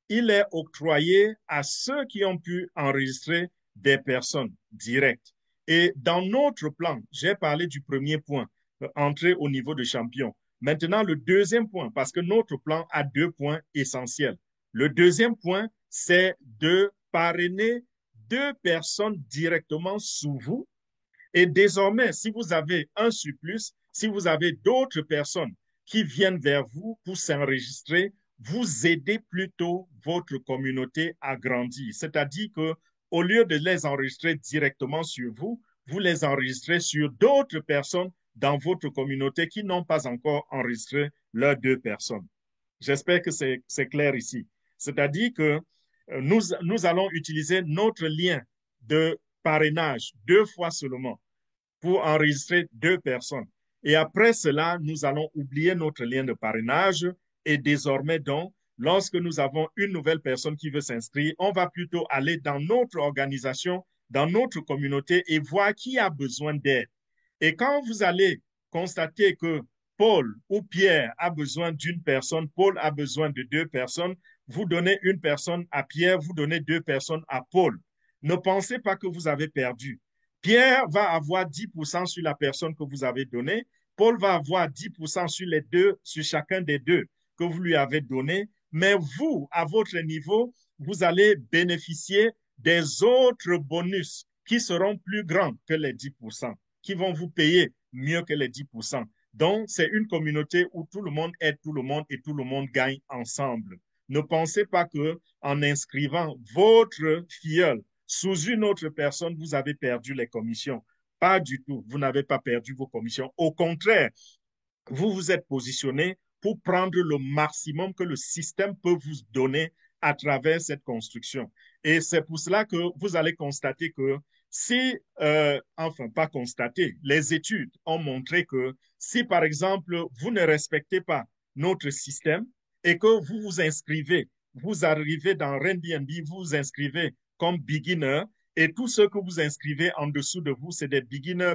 il est octroyé à ceux qui ont pu enregistrer des personnes directes. Et dans notre plan, j'ai parlé du premier point, entrer au niveau de champion. Maintenant, le deuxième point, parce que notre plan a 2 points essentiels. Le deuxième point, c'est de parrainer 2 personnes directement sous vous. Et désormais, si vous avez un surplus, si vous avez d'autres personnes qui viennent vers vous pour s'enregistrer, vous aidez plutôt votre communauté à grandir. C'est-à-dire que au lieu de les enregistrer directement sur vous, vous les enregistrez sur d'autres personnes dans votre communauté qui n'ont pas encore enregistré leurs 2 personnes. J'espère que c'est clair ici. C'est-à-dire que nous allons utiliser notre lien de parrainage 2 fois seulement pour enregistrer 2 personnes. Et après cela, nous allons oublier notre lien de parrainage et désormais donc, lorsque nous avons une nouvelle personne qui veut s'inscrire, on va plutôt aller dans notre organisation, dans notre communauté et voir qui a besoin d'aide. Et quand vous allez constater que Paul ou Pierre a besoin d'une personne, Paul a besoin de 2 personnes, vous donnez une personne à Pierre, vous donnez 2 personnes à Paul. Ne pensez pas que vous avez perdu. Pierre va avoir 10% sur la personne que vous avez donnée. Paul va avoir 10% sur les deux, sur chacun des 2 que vous lui avez donné. Mais vous, à votre niveau, vous allez bénéficier des autres bonus qui seront plus grands que les 10%, qui vont vous payer mieux que les 10%. Donc, c'est une communauté où tout le monde aide tout le monde et tout le monde gagne ensemble. Ne pensez pas que en inscrivant votre filleul sous une autre personne, vous avez perdu les commissions. Pas du tout. Vous n'avez pas perdu vos commissions. Au contraire, vous vous êtes positionné pour prendre le maximum que le système peut vous donner à travers cette construction. Et c'est pour cela que vous allez constater que si, enfin pas constater, les études ont montré que si par exemple vous ne respectez pas notre système et que vous vous inscrivez, vous arrivez dans Airbnb, vous vous inscrivez comme beginner Et tous ceux que vous inscrivez en dessous de vous, c'est des beginners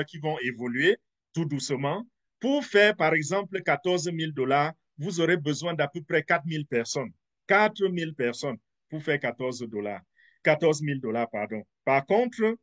qui vont évoluer tout doucement. Pour faire, par exemple, 14 000 $, vous aurez besoin d'à peu près 4 000 personnes. 4 000 personnes pour faire 14 000 $, pardon. Par contre,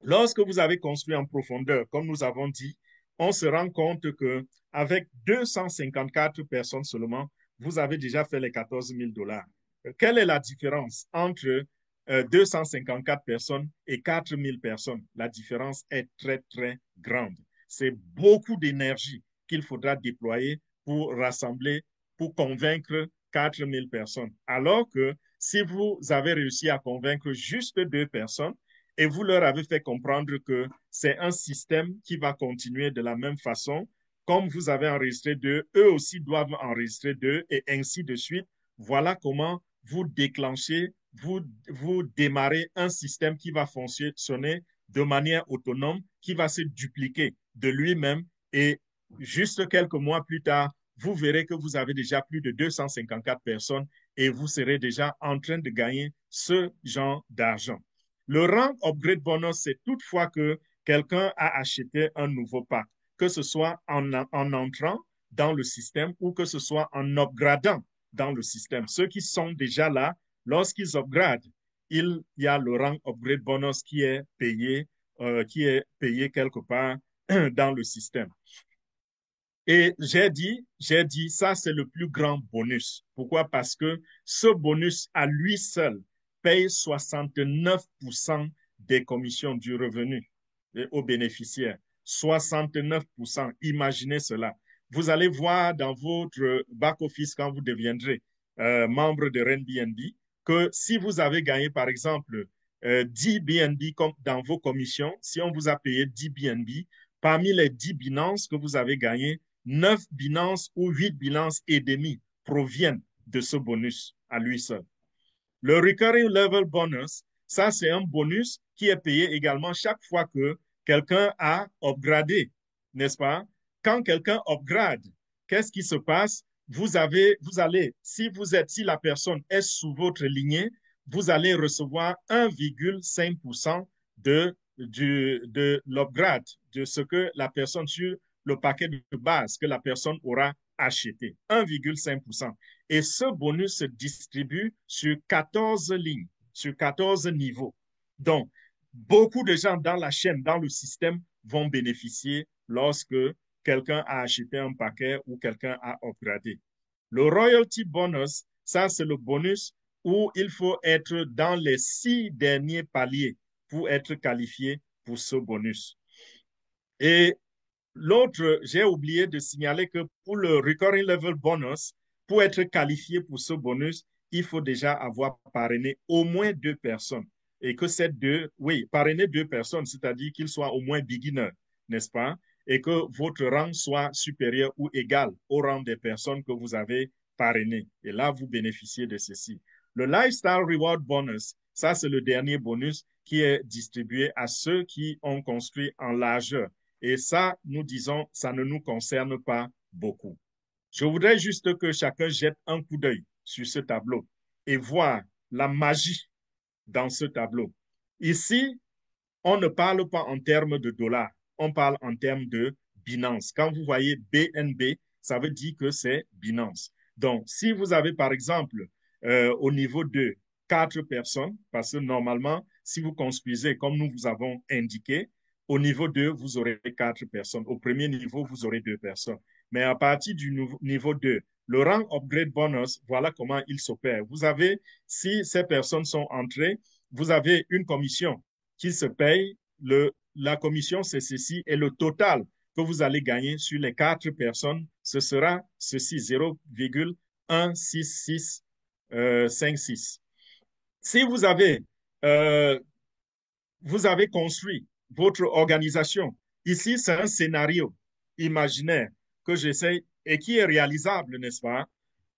lorsque vous avez construit en profondeur, comme nous avons dit, on se rend compte que avec 254 personnes seulement, vous avez déjà fait les 14 000 $. Quelle est la différence entre 254 personnes et 4 000 personnes? La différence est très, très grande. C'est beaucoup d'énergie qu'il faudra déployer pour rassembler, pour convaincre 4 000 personnes. Alors que si vous avez réussi à convaincre juste 2 personnes, et vous leur avez fait comprendre que c'est un système qui va continuer de la même façon. Comme vous avez enregistré 2, eux aussi doivent enregistrer 2 et ainsi de suite. Voilà comment vous déclenchez, vous démarrez un système qui va fonctionner de manière autonome, qui va se dupliquer de lui-même et juste quelques mois plus tard, vous verrez que vous avez déjà plus de 254 personnes et vous serez déjà en train de gagner ce genre d'argent. Le rank upgrade bonus, c'est toutefois que quelqu'un a acheté un nouveau pack, que ce soit en entrant dans le système ou que ce soit en upgradant dans le système. Ceux qui sont déjà là, lorsqu'ils upgradent, il y a le rank upgrade bonus qui est payé quelque part dans le système. Et j'ai dit, ça c'est le plus grand bonus. Pourquoi? Parce que ce bonus à lui seul paye 69% des commissions du revenu aux bénéficiaires. 69%, imaginez cela. Vous allez voir dans votre back-office quand vous deviendrez membre de RenBNB que si vous avez gagné par exemple 10 BNB dans vos commissions, si on vous a payé 10 BNB, parmi les 10 Binance que vous avez gagné, 9 Binance ou 8 Binance et demi proviennent de ce bonus à lui seul. Le Recurring Level Bonus, ça c'est un bonus qui est payé également chaque fois que quelqu'un a upgradé, n'est-ce pas? Quand quelqu'un upgrade, qu'est-ce qui se passe? Vous allez, si la personne est sous votre lignée, vous allez recevoir 1,5% de l'upgrade, de ce que la personne sur le paquet de base que la personne aura acheté. 1,5%. Et ce bonus se distribue sur 14 lignes, sur 14 niveaux. Donc, beaucoup de gens dans la chaîne, dans le système, vont bénéficier lorsque quelqu'un a acheté un paquet ou quelqu'un a upgradé. Le royalty bonus, ça c'est le bonus où il faut être dans les 6 derniers paliers pour être qualifié pour ce bonus. Et l'autre, j'ai oublié de signaler que pour le Recurring Level Bonus, pour être qualifié pour ce bonus, il faut déjà avoir parrainé au moins 2 personnes. Et que ces parrainer 2 personnes, c'est-à-dire qu'ils soient au moins beginners, n'est-ce pas? Et que votre rang soit supérieur ou égal au rang des personnes que vous avez parrainées. Et là, vous bénéficiez de ceci. Le Lifestyle Reward Bonus, ça, c'est le dernier bonus qui est distribué à ceux qui ont construit en largeur. Et ça, nous disons, ça ne nous concerne pas beaucoup. Je voudrais juste que chacun jette un coup d'œil sur ce tableau et voir la magie dans ce tableau. Ici, on ne parle pas en termes de dollars, on parle en termes de Binance. Quand vous voyez BNB, ça veut dire que c'est Binance. Donc, si vous avez par exemple au niveau de 4 personnes, parce que normalement, si vous construisez comme nous vous avons indiqué, au niveau 2, vous aurez 4 personnes. Au premier niveau, vous aurez 2 personnes. Mais à partir du niveau 2, le rank upgrade bonus, voilà comment il s'opère. Vous avez, si ces personnes sont entrées, vous avez une commission qui se paye. La commission, c'est ceci, et le total que vous allez gagner sur les 4 personnes, ce sera ceci, 0,16656. Si vous avez construit votre organisation, ici, c'est un scénario imaginaire que j'essaie et qui est réalisable, n'est-ce pas?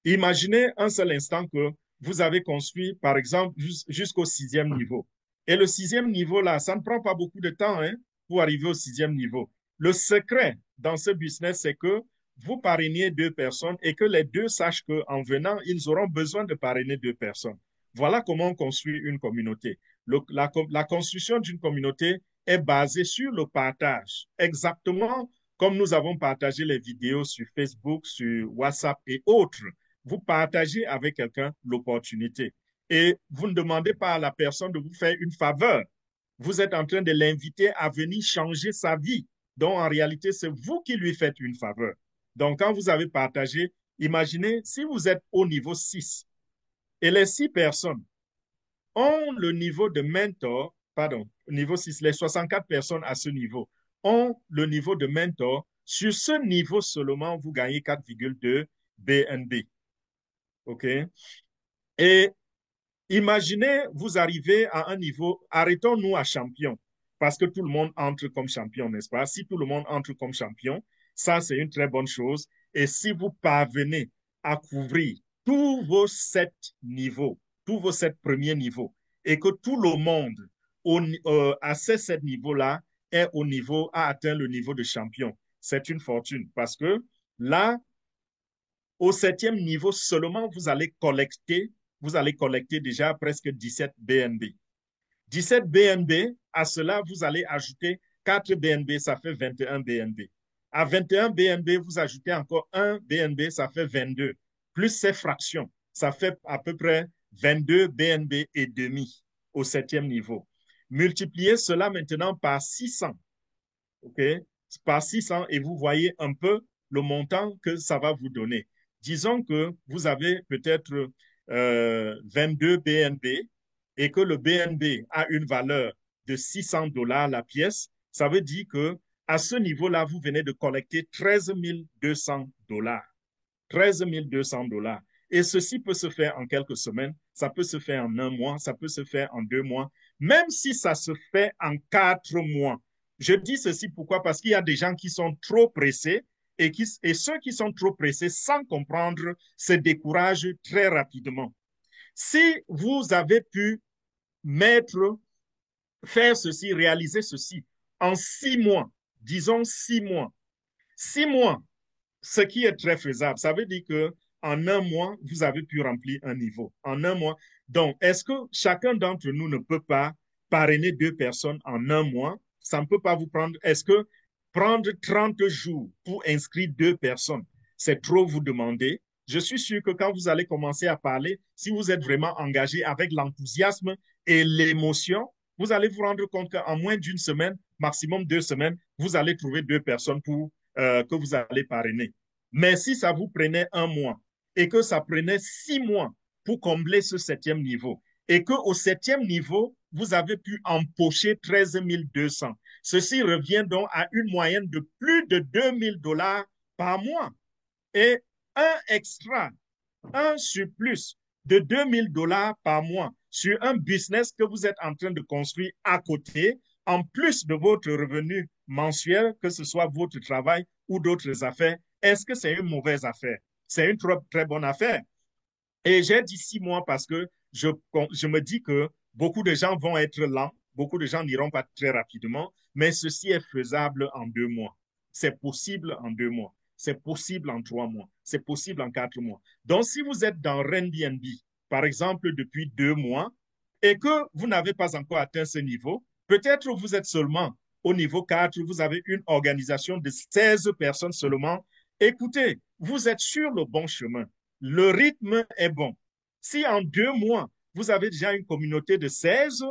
Imaginez un seul instant que vous avez construit, par exemple, jusqu'au 6e niveau. Et le 6e niveau, là, ça ne prend pas beaucoup de temps pour arriver au 6e niveau. Le secret dans ce business, c'est que vous parrainez 2 personnes et que les 2 sachent qu'en venant, ils auront besoin de parrainer 2 personnes. Voilà comment on construit une communauté. La construction d'une communauté est basée sur le partage, exactement comme nous avons partagé les vidéos sur Facebook, sur WhatsApp et autres. Vous partagez avec quelqu'un l'opportunité et vous ne demandez pas à la personne de vous faire une faveur. Vous êtes en train de l'inviter à venir changer sa vie. Donc, en réalité, c'est vous qui lui faites une faveur. Donc, quand vous avez partagé, imaginez si vous êtes au niveau 6 et les 6 personnes ont le niveau de mentor, pardon, niveau 6, les 64 personnes à ce niveau ont le niveau de mentor. Sur ce niveau seulement, vous gagnez 4,2 BNB. OK? Et imaginez, vous arrivez à un niveau, arrêtons-nous à champion, parce que tout le monde entre comme champion, n'est-ce pas? Si tout le monde entre comme champion, ça, c'est une très bonne chose. Et si vous parvenez à couvrir tous vos 7 niveaux, tous vos 7 premiers niveaux, et que tout le monde à ces 7 niveaux-là a atteint le niveau de champion, c'est une fortune, parce que là, au 7e niveau seulement, vous allez collecter déjà presque 17 BNB. 17 BNB, à cela, vous allez ajouter 4 BNB, ça fait 21 BNB. À 21 BNB, vous ajoutez encore 1 BNB, ça fait 22. Plus ces fractions, ça fait à peu près 22 BNB et demi au 7e niveau. Multipliez cela maintenant par 600. OK? Par 600 et vous voyez un peu le montant que ça va vous donner. Disons que vous avez peut-être 22 BNB et que le BNB a une valeur de 600 $ la pièce. Ça veut dire que à ce niveau-là, vous venez de collecter 13 200 $. 13 200 $. Et ceci peut se faire en quelques semaines, ça peut se faire en un mois, ça peut se faire en 2 mois, même si ça se fait en 4 mois. Je dis ceci pourquoi? Parce qu'il y a des gens qui sont trop pressés et ceux qui sont trop pressés sans comprendre se découragent très rapidement. Si vous avez pu faire ceci, réaliser ceci en 6 mois, disons 6 mois, 6 mois, ce qui est très faisable. Ça veut dire que en un mois, vous avez pu remplir un niveau. En un mois. Donc, est-ce que chacun d'entre nous ne peut pas parrainer 2 personnes en un mois? Ça ne peut pas vous prendre. Est-ce que prendre 30 jours pour inscrire 2 personnes, c'est trop vous demander? Je suis sûr que quand vous allez commencer à parler, si vous êtes vraiment engagé avec l'enthousiasme et l'émotion, vous allez vous rendre compte qu'en moins d'une semaine, maximum 2 semaines, vous allez trouver 2 personnes que vous allez parrainer. Mais si ça vous prenait un mois et que ça prenait 6 mois pour combler ce 7e niveau et qu'au 7e niveau, vous avez pu empocher 13 200, ceci revient donc à une moyenne de plus de 2 000 $ par mois. Et un surplus de 2 000 $ par mois sur un business que vous êtes en train de construire à côté, en plus de votre revenu mensuel, que ce soit votre travail ou d'autres affaires, est-ce que c'est une mauvaise affaire? C'est une très bonne affaire. Et j'ai dit 6 mois parce que je me dis que beaucoup de gens vont être lents, beaucoup de gens n'iront pas très rapidement, mais ceci est faisable en 2 mois. C'est possible en 2 mois. C'est possible en 3 mois. C'est possible en 4 mois. Donc, si vous êtes dans Airbnb, par exemple, depuis 2 mois, et que vous n'avez pas encore atteint ce niveau, peut-être vous êtes seulement au niveau 4, vous avez une organisation de 16 personnes seulement. Écoutez, vous êtes sur le bon chemin. Le rythme est bon. Si en 2 mois, vous avez déjà une communauté de 16,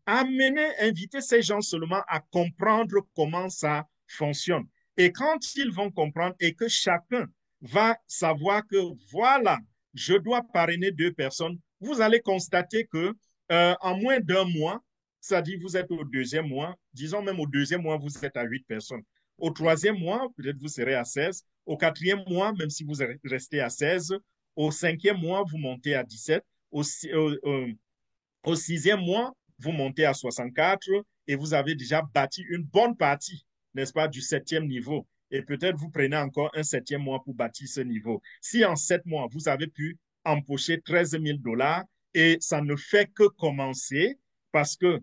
invitez ces gens seulement à comprendre comment ça fonctionne. Et quand ils vont comprendre et que chacun va savoir que voilà, je dois parrainer 2 personnes, vous allez constater que en moins d'un mois, c'est-à-dire vous êtes au 2e mois, disons même au 2e mois, vous êtes à 8 personnes. Au 3e mois, peut-être vous serez à 16. Au 4e mois, même si vous restez à 16, au 5e mois, vous montez à 17. Au 6e mois, vous montez à 64 et vous avez déjà bâti une bonne partie, n'est-ce pas, du 7e niveau. Et peut-être vous prenez encore un 7e mois pour bâtir ce niveau. Si en 7 mois, vous avez pu empocher 13 000 $ et ça ne fait que commencer parce que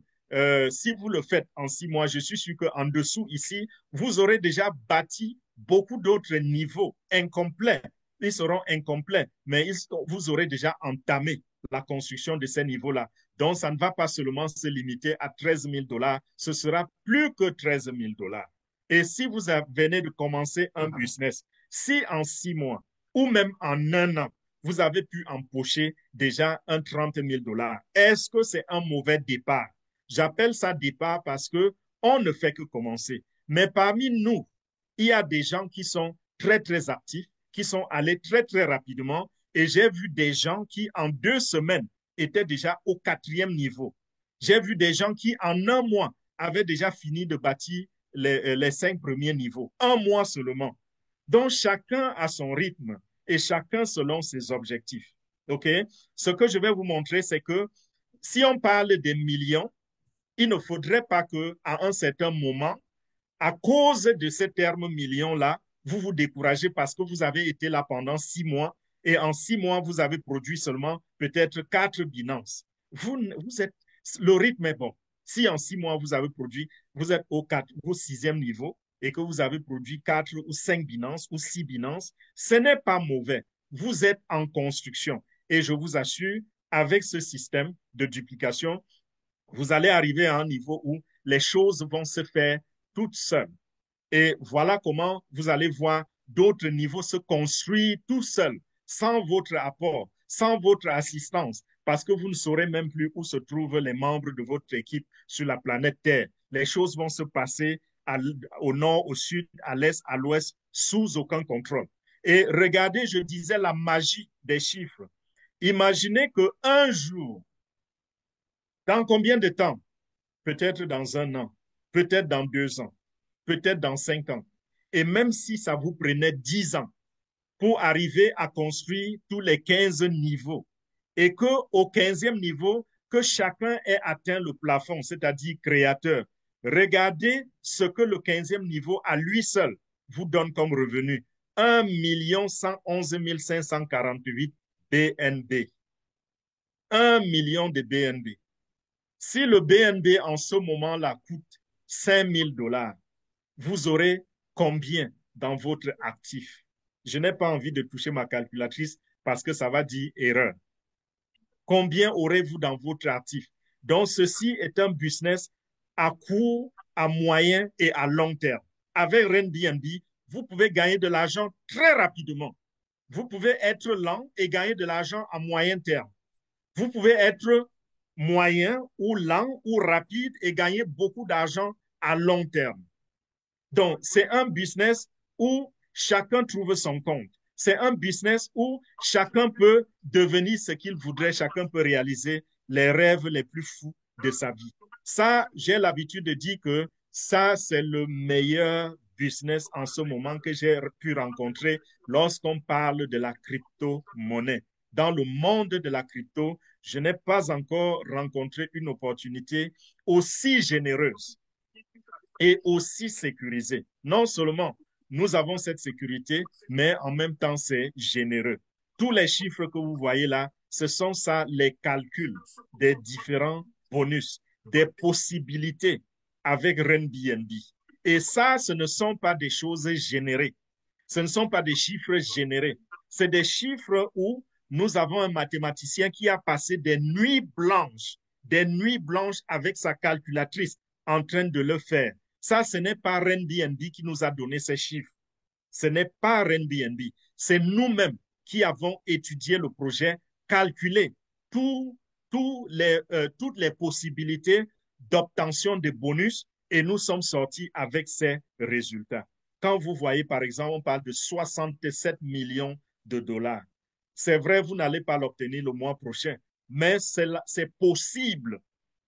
si vous le faites en 6 mois, je suis sûr qu'en dessous ici, vous aurez déjà bâti beaucoup d'autres niveaux incomplets. Ils seront incomplets, mais vous aurez déjà entamé la construction de ces niveaux-là. Donc, ça ne va pas seulement se limiter à 13 000 $, ce sera plus que 13 000 $. Et si vous venez de commencer un business, si en 6 mois ou même en un an, vous avez pu empocher déjà un 30 000 $, est-ce que c'est un mauvais départ? J'appelle ça départ parce que on ne fait que commencer. Mais parmi nous, il y a des gens qui sont très, très actifs, qui sont allés très, très rapidement. Et j'ai vu des gens qui, en 2 semaines, étaient déjà au 4e niveau. J'ai vu des gens qui, en un mois, avaient déjà fini de bâtir les 5 premiers niveaux. Un mois seulement. Donc, chacun a son rythme et chacun selon ses objectifs. OK? Ce que je vais vous montrer, c'est que si on parle des millions, il ne faudrait pas qu'à un certain moment, à cause de ce terme million-là, vous vous découragez parce que vous avez été là pendant 6 mois et en 6 mois, vous avez produit seulement peut-être 4 binances. Le rythme est bon. Si en 6 mois, vous avez produit, vous êtes au 6e niveau et que vous avez produit 4 ou 5 binances ou 6 binances, ce n'est pas mauvais. Vous êtes en construction. Et je vous assure, avec ce système de duplication, vous allez arriver à un niveau où les choses vont se faire toutes seules. Et voilà comment vous allez voir d'autres niveaux se construire tout seuls, sans votre apport, sans votre assistance, parce que vous ne saurez même plus où se trouvent les membres de votre équipe sur la planète Terre. Les choses vont se passer au nord, au sud, à l'est, à l'ouest, sous aucun contrôle. Et regardez, je disais la magie des chiffres. Imaginez qu'un jour, dans combien de temps? Peut-être dans un an, peut-être dans 2 ans, peut-être dans 5 ans. Et même si ça vous prenait 10 ans pour arriver à construire tous les 15 niveaux et qu'au 15e niveau, que chacun ait atteint le plafond, c'est-à-dire créateur, regardez ce que le 15e niveau à lui seul vous donne comme revenu. 1 111 548 BNB. 1 million de BNB. Si le BNB en ce moment-là coûte 5 000 $, vous aurez combien dans votre actif? Je n'ai pas envie de toucher ma calculatrice parce que ça va dire erreur. Combien aurez-vous dans votre actif? Donc, ceci est un business à court, à moyen et à long terme. Avec RentBnB, vous pouvez gagner de l'argent très rapidement. Vous pouvez être lent et gagner de l'argent à moyen terme. Vous pouvez être moyen ou lent ou rapide et gagner beaucoup d'argent à long terme. Donc, c'est un business où chacun trouve son compte. C'est un business où chacun peut devenir ce qu'il voudrait, chacun peut réaliser les rêves les plus fous de sa vie. Ça, j'ai l'habitude de dire que ça, c'est le meilleur business en ce moment que j'ai pu rencontrer lorsqu'on parle de la crypto-monnaie. Dans le monde de la crypto, je n'ai pas encore rencontré une opportunité aussi généreuse et aussi sécurisée. Non seulement nous avons cette sécurité, mais en même temps, c'est généreux. Tous les chiffres que vous voyez là, ce sont ça les calculs des différents bonus, des possibilités avec RentBnB. Et ça, ce ne sont pas des choses générées. Ce ne sont pas des chiffres générés. C'est des chiffres où nous avons un mathématicien qui a passé des nuits blanches avec sa calculatrice en train de le faire. Ça, ce n'est pas RentBnB qui nous a donné ces chiffres. Ce n'est pas RentBnB. C'est nous-mêmes qui avons étudié le projet, calculé toutes les possibilités d'obtention de bonus et nous sommes sortis avec ces résultats. Quand vous voyez, par exemple, on parle de 67 millions de $. C'est vrai, vous n'allez pas l'obtenir le mois prochain, mais c'est possible.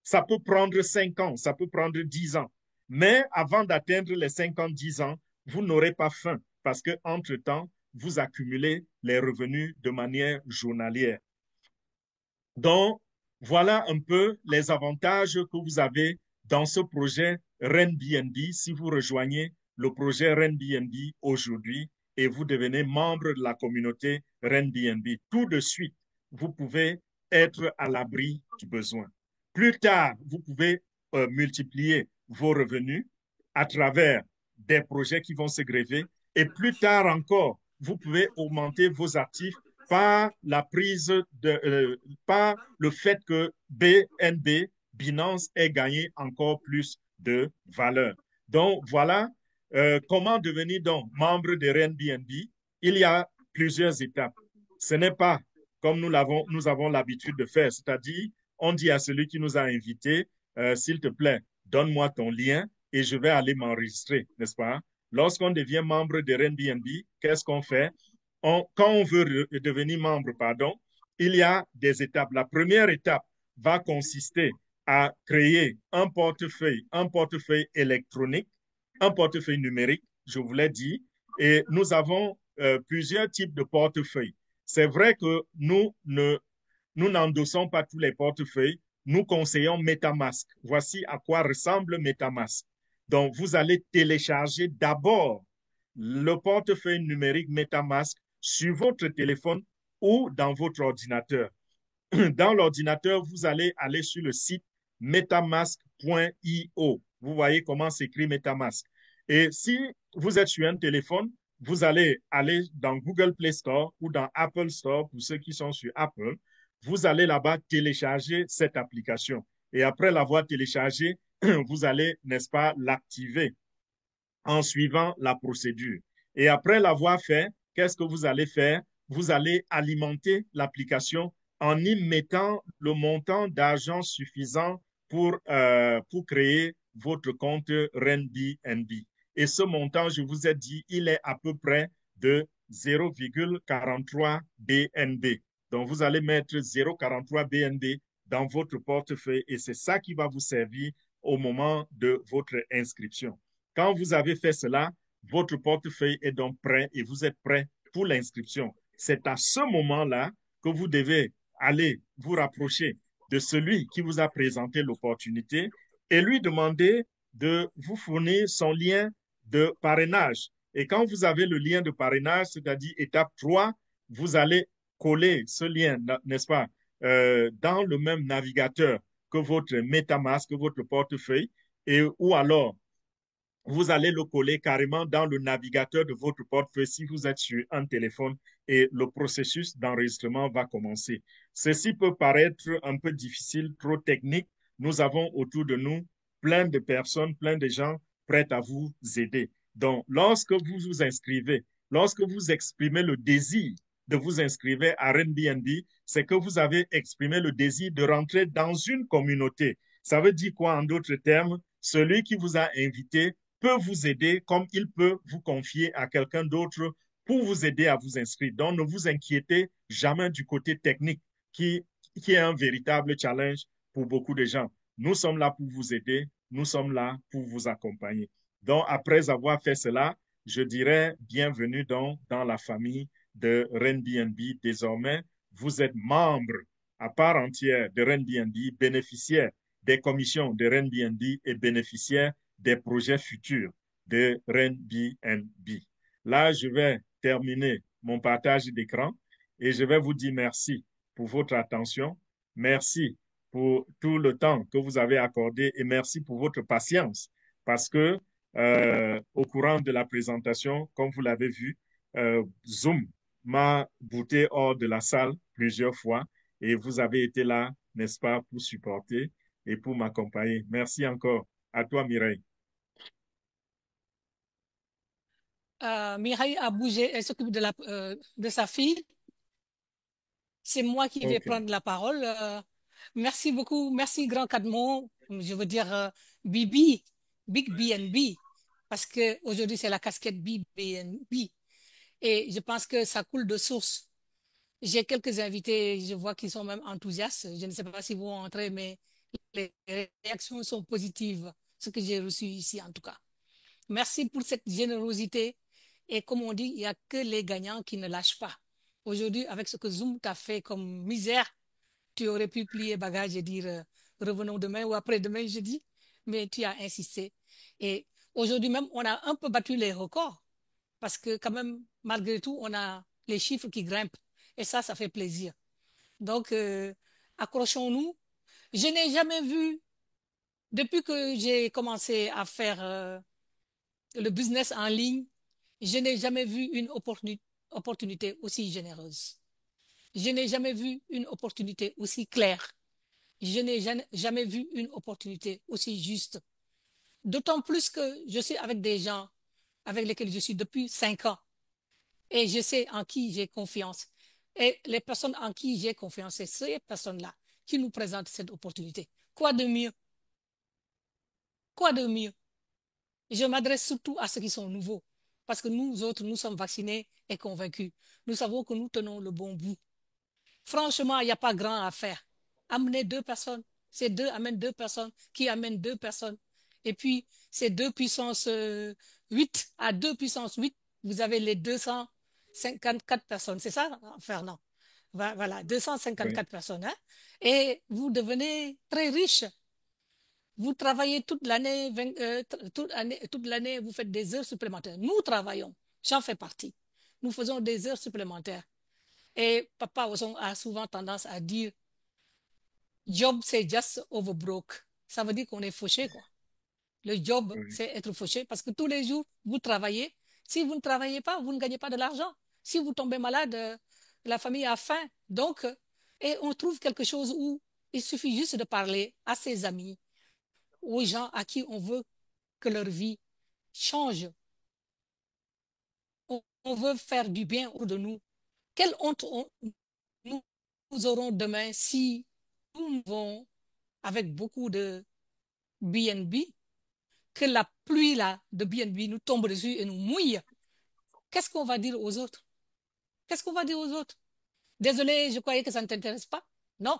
Ça peut prendre 5 ans, ça peut prendre 10 ans. Mais avant d'atteindre les 50-10 ans, vous n'aurez pas faim parce qu'entre-temps, vous accumulez les revenus de manière journalière. Donc, voilà un peu les avantages que vous avez dans ce projet RentBnB si vous rejoignez le projet RentBnB aujourd'hui et vous devenez membre de la communauté RentBnB. Tout de suite, vous pouvez être à l'abri du besoin. Plus tard, vous pouvez multiplier vos revenus à travers des projets qui vont se greffer et plus tard encore, vous pouvez augmenter vos actifs par la prise par le fait que BNB, Binance, ait gagné encore plus de valeur. Donc, voilà comment devenir donc membre de RNBNB. Il y a plusieurs étapes. Ce n'est pas comme nous avons l'habitude de faire, c'est-à-dire, on dit à celui qui nous a invités, s'il te plaît, donne-moi ton lien et je vais aller m'enregistrer, n'est-ce pas? Lorsqu'on devient membre de RNBNB, qu'est-ce qu'on fait? Quand on veut devenir membre, pardon, il y a des étapes. La première étape va consister à créer un portefeuille électronique, un portefeuille numérique, je vous l'ai dit, et nous avons plusieurs types de portefeuilles. C'est vrai que nous n'endossons pas tous les portefeuilles, nous conseillons MetaMask. Voici à quoi ressemble MetaMask. Donc, vous allez télécharger d'abord le portefeuille numérique MetaMask sur votre téléphone ou dans votre ordinateur. Dans l'ordinateur, vous allez aller sur le site metamask.io. Vous voyez comment s'écrit MetaMask. Et si vous êtes sur un téléphone, vous allez aller dans Google Play Store ou dans Apple Store pour ceux qui sont sur Apple. Vous allez là-bas télécharger cette application. Et après l'avoir téléchargée, vous allez, n'est-ce pas, l'activer en suivant la procédure. Et après l'avoir fait, qu'est-ce que vous allez faire? Vous allez alimenter l'application en y mettant le montant d'argent suffisant pour créer votre compte RenBNB. Et ce montant, je vous ai dit, il est à peu près de 0,43 BNB. Donc, vous allez mettre 0,43 BNB dans votre portefeuille et c'est ça qui va vous servir au moment de votre inscription. Quand vous avez fait cela, votre portefeuille est donc prêt et vous êtes prêt pour l'inscription. C'est à ce moment-là que vous devez aller vous rapprocher de celui qui vous a présenté l'opportunité et lui demander de vous fournir son lien de parrainage. Et quand vous avez le lien de parrainage, c'est-à-dire étape 3, vous allez coller ce lien, n'est-ce pas, dans le même navigateur que votre MetaMask, que votre portefeuille, et, ou alors vous allez le coller carrément dans le navigateur de votre portefeuille si vous êtes sur un téléphone et le processus d'enregistrement va commencer. Ceci peut paraître un peu difficile, trop technique. Nous avons autour de nous plein de personnes, plein de gens prêts à vous aider. Donc, lorsque vous vous inscrivez, lorsque vous exprimez le désir de vous inscrire à Airbnb, c'est que vous avez exprimé le désir de rentrer dans une communauté. Ça veut dire quoi en d'autres termes? Celui qui vous a invité peut vous aider comme il peut vous confier à quelqu'un d'autre pour vous aider à vous inscrire. Donc, ne vous inquiétez jamais du côté technique qui est un véritable challenge pour beaucoup de gens. Nous sommes là pour vous aider, nous sommes là pour vous accompagner. Donc, après avoir fait cela, je dirais bienvenue dans la famille de RenBNB. Désormais, vous êtes membre à part entière de RenBNB, bénéficiaire des commissions de RenBNB et bénéficiaire des projets futurs de RenBNB. Là, je vais terminer mon partage d'écran et je vais vous dire merci pour votre attention. Merci pour tout le temps que vous avez accordé et merci pour votre patience parce que au courant de la présentation, comme vous l'avez vu, Zoom m'a bouté hors de la salle plusieurs fois et vous avez été là, n'est-ce pas, pour supporter et pour m'accompagner. Merci encore. À toi, Mireille. Mireille a bougé, elle s'occupe de sa fille. C'est moi qui vais OK. prendre la parole. Merci beaucoup. Merci, Grand Cadmon. Je veux dire Bibi, Big BNB, parce que aujourd'hui c'est la casquette BNB. Et je pense que ça coule de source. J'ai quelques invités, je vois qu'ils sont même enthousiastes. Je ne sais pas si vous entrez, mais les réactions sont positives, ce que j'ai reçu ici en tout cas. Merci pour cette générosité. Et comme on dit, il n'y a que les gagnants qui ne lâchent pas. Aujourd'hui, avec ce que Zoom t'a fait comme misère, tu aurais pu plier bagage et dire revenons demain ou après-demain, je dis, mais tu as insisté. Et aujourd'hui même, on a un peu battu les records parce que quand même, malgré tout, on a les chiffres qui grimpent. Et ça fait plaisir. Donc, accrochons-nous. Je n'ai jamais vu, depuis que j'ai commencé à faire le business en ligne, je n'ai jamais vu une opportunité aussi généreuse. Je n'ai jamais vu une opportunité aussi claire. Je n'ai jamais vu une opportunité aussi juste. D'autant plus que je suis avec des gens avec lesquels je suis depuis 5 ans et je sais en qui j'ai confiance. Et les personnes en qui j'ai confiance, c'est ces personnes-là qui nous présentent cette opportunité. Quoi de mieux? Quoi de mieux? Je m'adresse surtout à ceux qui sont nouveaux, parce que nous autres, nous sommes vaccinés et convaincus. Nous savons que nous tenons le bon bout. Franchement, il n'y a pas grand à faire. Amener 2 personnes, c'est deux amènent 2 personnes, qui amènent 2 personnes. Et puis, c'est 2 puissance 8 à 2 puissance 8, vous avez les 254 personnes. C'est ça, Fernand? Voilà, Oui. 254 personnes. Hein? Et vous devenez très riche. Vous travaillez toute l'année, vous faites des heures supplémentaires. Nous travaillons, j'en fais partie. Nous faisons des heures supplémentaires. Et papa a souvent tendance à dire, job, c'est just overbroke. Ça veut dire qu'on est fauché, quoi. Le job, Oui. c'est être fauché parce que tous les jours, vous travaillez. Si vous ne travaillez pas, vous ne gagnez pas de l'argent. Si vous tombez malade, la famille a faim. Donc, et on trouve quelque chose où il suffit juste de parler à ses amis, aux gens à qui on veut que leur vie change. On veut faire du bien autour de nous. Quelle honte nous, nous aurons demain si nous vont avec beaucoup de BNB, que la pluie là, de BNB nous tombe dessus et nous mouille? Qu'est-ce qu'on va dire aux autres? Qu'est-ce qu'on va dire aux autres? Désolé, je croyais que ça ne t'intéresse pas. Non.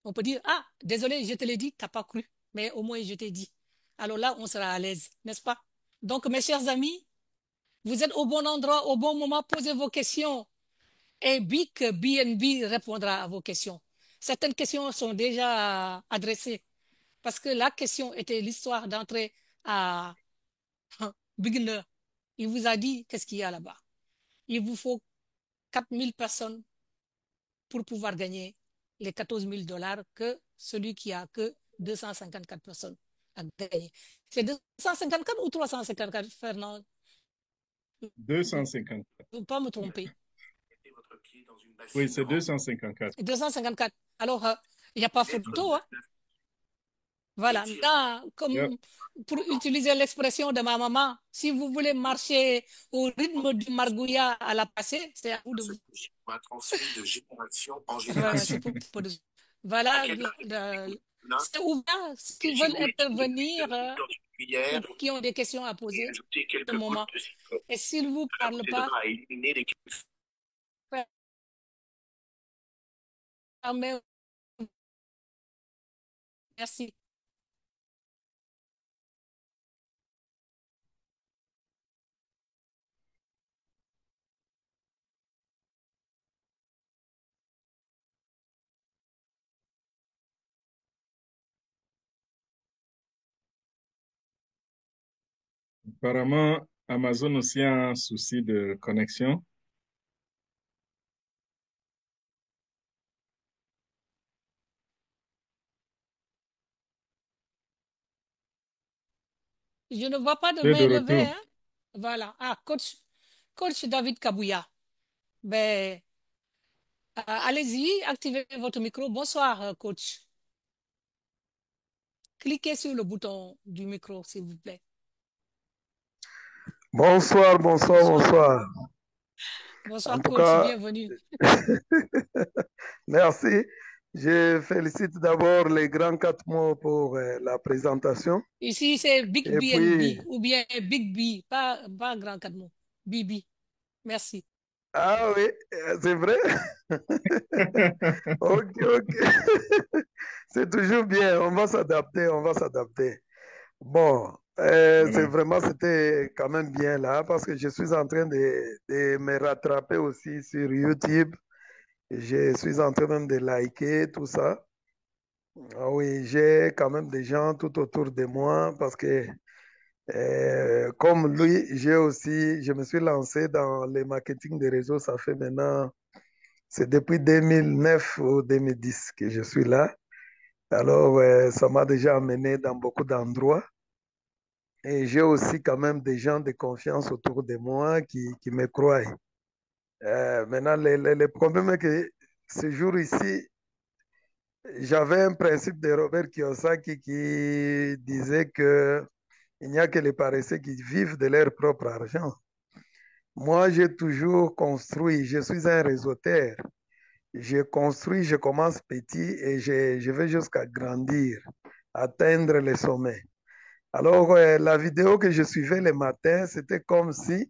On peut dire, ah, désolé, je te l'ai dit, t'as pas cru. Mais au moins, je t'ai dit. Alors là, on sera à l'aise, n'est-ce pas? Donc, mes chers amis, vous êtes au bon endroit, au bon moment, posez vos questions. Et Big BNB répondra à vos questions. Certaines questions sont déjà adressées parce que la question était l'histoire d'entrer à Beginner. Il vous a dit qu'est-ce qu'il y a là-bas. Il vous faut 4000 personnes pour pouvoir gagner les 14 000 dollars que celui qui a que 254 personnes a gagné. C'est 254 ou 354, Fernand? 254. Je ne veux pas me tromper. Oui, c'est 254. 254. Alors, il n'y a pas photo, hein? Voilà. Là, Yeah. comme pour utiliser l'expression de ma maman, si vous voulez marcher au rythme du margouillat à la passée, c'est à vous de vous. Voilà, c'est voilà, c'est ouvert. Ceux qui veulent intervenir ou qui ont des questions à poser, ce moment. Et s'ils ne vous parlent pas, fermez. Merci. Apparemment, Amazon aussi a un souci de connexion. Je ne vois pas de Tu es de main levée, retour. hein? Voilà. Ah, coach David Kabouya. Ben, allez-y, activez votre micro. Bonsoir, coach. Cliquez sur le bouton du micro, s'il vous plaît. Bonsoir, bonsoir, bonsoir. Bonsoir, En tout coach. cas, Bienvenue. merci. Je félicite d'abord les grands 4 mots pour la présentation. Ici, c'est Big Et BNB puis, ou bien Big B, pas grand cadre. BB. Merci. ah oui, c'est vrai. Ok, ok. C'est toujours bien. On va s'adapter, on va s'adapter. Bon, c'est Voilà. vraiment, c'était quand même bien là parce que je suis en train de me rattraper aussi sur YouTube. Je suis en train même de liker tout ça. Ah oui, j'ai quand même des gens tout autour de moi parce que comme lui, je me suis lancé dans le marketing des réseaux. Ça fait maintenant, c'est depuis 2009 ou 2010 que je suis là. Alors, ça m'a déjà amené dans beaucoup d'endroits. Et j'ai aussi quand même des gens de confiance autour de moi qui me croient. Maintenant, le problème est que ce jour ici, j'avais un principe de Robert Kiyosaki qui disait que il n'y a que les paresseux qui vivent de leur propre argent. Moi, j'ai toujours construit, je suis un réseauteur. Je construis, je commence petit et je vais jusqu'à grandir, atteindre les sommets. Alors, la vidéo que je suivais le matin, c'était comme si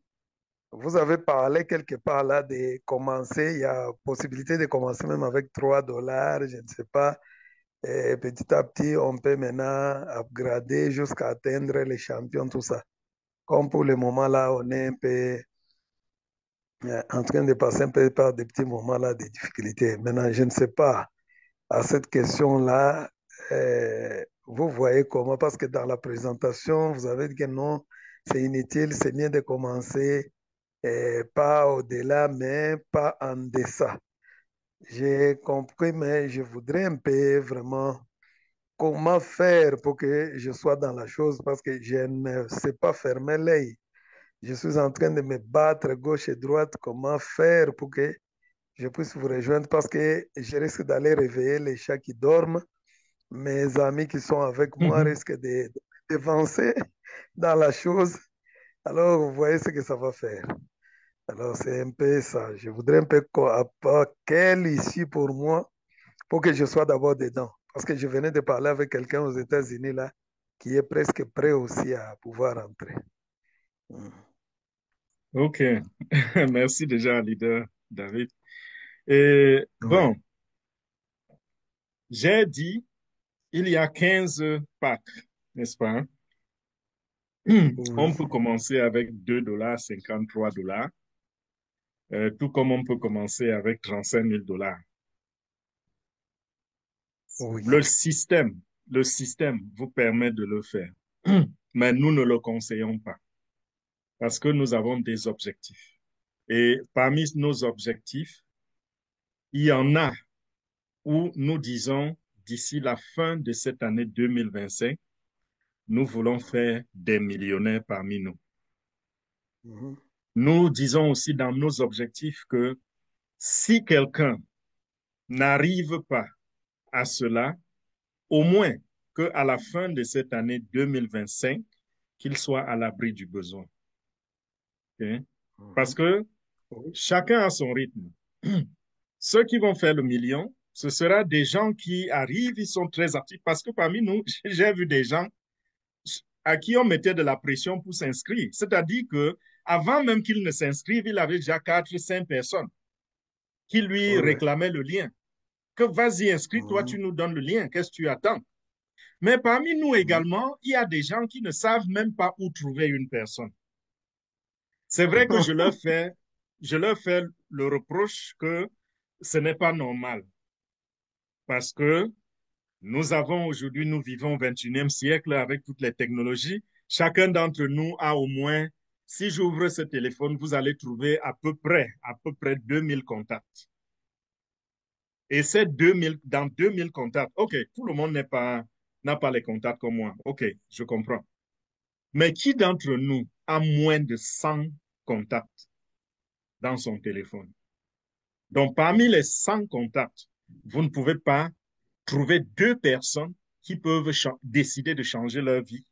vous avez parlé quelque part là de commencer, il y a possibilité de commencer même avec $3, je ne sais pas. Et petit à petit, on peut maintenant upgrader jusqu'à atteindre les champions, tout ça. Comme pour le moment là, on est un peu en train de passer un peu par des petits moments là de difficultés. Maintenant, je ne sais pas à cette question-là, vous voyez comment, parce que dans la présentation, vous avez dit que non, c'est inutile, c'est bien de commencer pas au-delà, mais pas en deçà. J'ai compris, mais je voudrais un peu vraiment comment faire pour que je sois dans la chose, parce que je ne sais pas fermer l'œil. Je suis en train de me battre gauche et droite, comment faire pour que je puisse vous rejoindre, parce que je risque d'aller réveiller les chats qui dorment. Mes amis qui sont avec moi risquent de dévancer dans la chose. Alors, vous voyez ce que ça va faire. Alors, c'est un peu ça. Je voudrais un peu quelle issue pour moi, pour que je sois d'abord dedans. Parce que je venais de parler avec quelqu'un aux États-Unis, là, qui est presque prêt aussi à pouvoir entrer. OK. Merci déjà, leader David. Et bon, Oui. j'ai dit, il y a 15 packs, n'est-ce pas? Oui. On peut commencer avec $2, $53, tout comme on peut commencer avec 35 000 dollars. Oui. Le système vous permet de le faire, mais nous ne le conseillons pas parce que nous avons des objectifs. Et parmi nos objectifs, il y en a où nous disons d'ici la fin de cette année 2025, nous voulons faire des millionnaires parmi nous. Mhm. Nous disons aussi dans nos objectifs que si quelqu'un n'arrive pas à cela, au moins qu'à la fin de cette année 2025, qu'il soit à l'abri du besoin. Okay? Parce Mhm. que Oui. chacun a son rythme. Ceux qui vont faire le million, ce sera des gens qui arrivent, ils sont très actifs. Parce que parmi nous, j'ai vu des gens à qui on mettait de la pression pour s'inscrire. C'est-à-dire que avant même qu'il ne s'inscrive, il avait déjà 4, 5 personnes qui lui Oui. réclamaient le lien. Que vas-y, inscris-toi, Mhm. tu nous donnes le lien. Qu'est-ce que tu attends? Mais parmi nous Mhm. également, il y a des gens qui ne savent même pas où trouver une personne. C'est vrai que je leur fais le reproche que ce n'est pas normal parce que nous vivons au 21e siècle avec toutes les technologies. Chacun d'entre nous a au moins, si j'ouvre ce téléphone, vous allez trouver à peu près 2000 contacts. Et dans 2000 contacts, OK, tout le monde n'a pas les contacts comme moi. OK, je comprends. Mais qui d'entre nous a moins de 100 contacts dans son téléphone? Donc, parmi les 100 contacts, vous ne pouvez pas trouver 2 personnes qui peuvent décider de changer leur vie.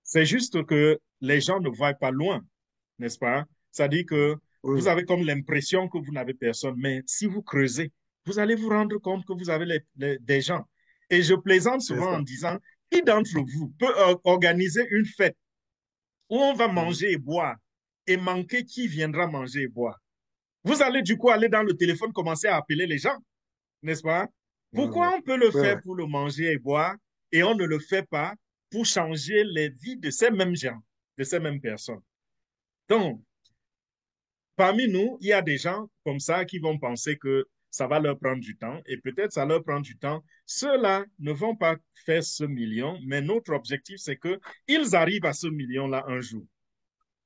C'est juste que les gens ne voient pas loin, n'est-ce pas? C'est-à-dire que Oui. vous avez comme l'impression que vous n'avez personne, mais si vous creusez, vous allez vous rendre compte que vous avez des gens. Et je plaisante C'est souvent en ça. disant, qui d'entre vous peut organiser une fête où on va Mhm. manger et boire et manquer qui viendra manger et boire? Vous allez du coup aller dans le téléphone, commencer à appeler les gens, n'est-ce pas? Oui. Pourquoi on peut le Oui. faire pour le manger et boire et on ne le fait pas pour changer les vies de ces mêmes gens, de ces mêmes personnes? Donc, parmi nous, il y a des gens comme ça qui vont penser que ça va leur prendre du temps et peut-être ça leur prend du temps. Ceux-là ne vont pas faire ce million, mais notre objectif, c'est qu'ils arrivent à ce million-là un jour.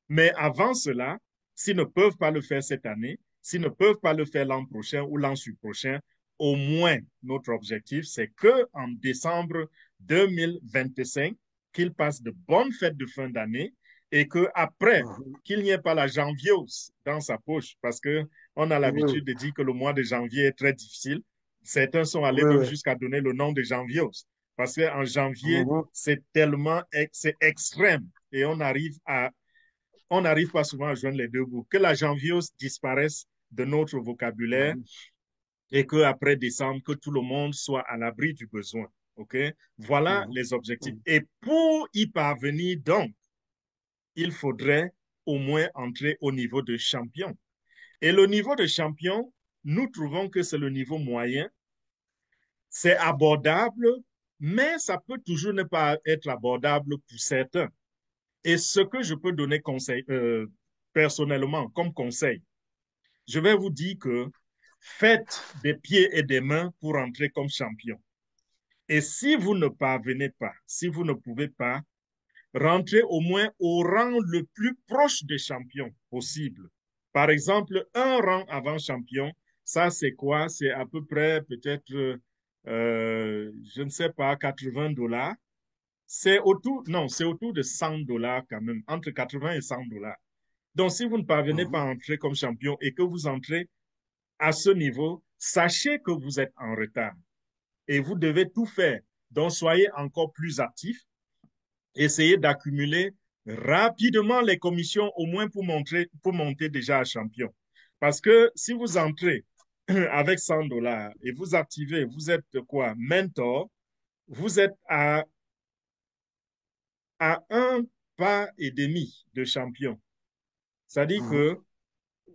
Mais avant cela, s'ils ne peuvent pas le faire cette année, s'ils ne peuvent pas le faire l'an prochain ou l'an prochain, au moins notre objectif, c'est qu'en décembre 2025, qu'ils passent de bonnes fêtes de fin d'année et qu'après, Mhm. qu'il n'y ait pas la janviose dans sa poche, parce qu'on a Oui, l'habitude oui, de dire que le mois de janvier est très difficile. Certains sont allés oui, même oui. jusqu'à donner le nom de janviose, parce qu'en janvier, Mhm. c'est tellement, c'est extrême, et on n'arrive pas souvent à joindre les deux bouts. Que la janviose disparaisse de notre vocabulaire Mhm. et qu'après décembre, que tout le monde soit à l'abri du besoin. OK? Voilà Mhm. les objectifs. Mhm. Et pour y parvenir, donc, il faudrait au moins entrer au niveau de champion. Et le niveau de champion, nous trouvons que c'est le niveau moyen. C'est abordable, mais ça peut toujours ne pas être abordable pour certains. Et ce que je peux donner personnellement comme conseil, je vais vous dire que faites des pieds et des mains pour entrer comme champion. Et si vous ne parvenez pas, si vous ne pouvez pas, rentrez au moins au rang le plus proche des champions possible. Par exemple, un rang avant champion, ça c'est quoi? C'est à peu près peut-être, je ne sais pas, 80 $. C'est autour, non, c'est autour de 100 $ quand même, entre 80 et 100 $. Donc, si vous ne parvenez pas Mhm. à entrer comme champion et que vous entrez à ce niveau, sachez que vous êtes en retard et vous devez tout faire. Donc, soyez encore plus actifs. Essayez d'accumuler rapidement les commissions, au moins pour monter déjà à champion. Parce que si vous entrez avec 100 $ et vous activez, vous êtes quoi? Mentor, vous êtes à un pas et demi de champion. C'est-à-dire Mhm. que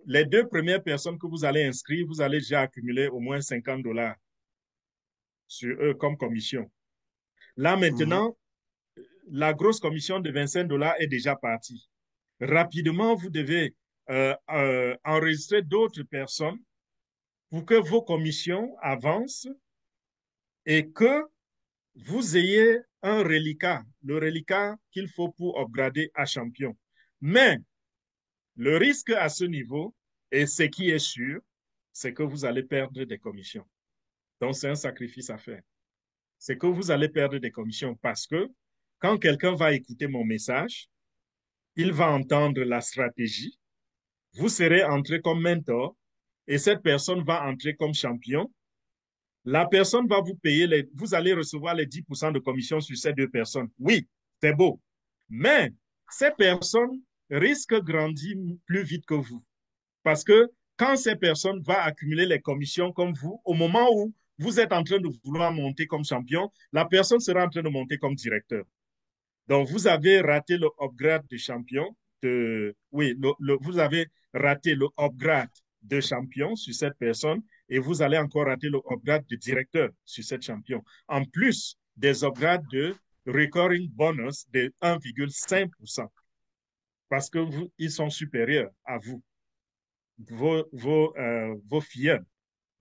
les deux premières personnes que vous allez inscrire, vous allez déjà accumuler au moins 50 $ sur eux comme commission. Là Mhm. maintenant, la grosse commission de 25 $ est déjà partie. Rapidement, vous devez enregistrer d'autres personnes pour que vos commissions avancent et que vous ayez un reliquat, le reliquat qu'il faut pour upgrader à champion. Mais le risque à ce niveau, et ce qui est sûr, c'est que vous allez perdre des commissions. Donc, c'est un sacrifice à faire. C'est que vous allez perdre des commissions parce que quand quelqu'un va écouter mon message, il va entendre la stratégie, vous serez entré comme mentor et cette personne va entrer comme champion. La personne va vous payer, vous allez recevoir les 10% de commission sur ces deux personnes. Oui, c'est beau. Mais ces personnes risquent de grandir plus vite que vous. Parce que quand ces personnes vont accumuler les commissions comme vous, au moment où vous êtes en train de vouloir monter comme champion, la personne sera en train de monter comme directeur. Donc, vous avez raté le upgrade de champion. Oui, vous avez raté le upgrade de champion sur cette personne et vous allez encore rater le upgrade de directeur sur cette champion. En plus des upgrades de recurring bonus de 1,5% parce que ils sont supérieurs à vous, vos filles.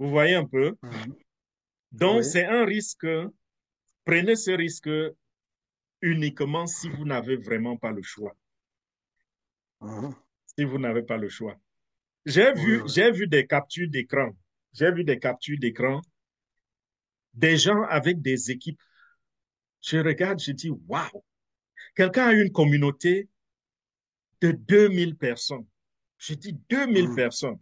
Vous voyez un peu? Mhm. Donc, Oui. c'est un risque. Prenez ce risque uniquement si vous n'avez vraiment pas le choix. Mhm. Si vous n'avez pas le choix. Oui, oui. J'ai vu des captures d'écran. J'ai vu des captures d'écran des gens avec des équipes. Je regarde, je dis, waouh, quelqu'un a une communauté de 2000 personnes. Je dis 2000 Mhm. personnes.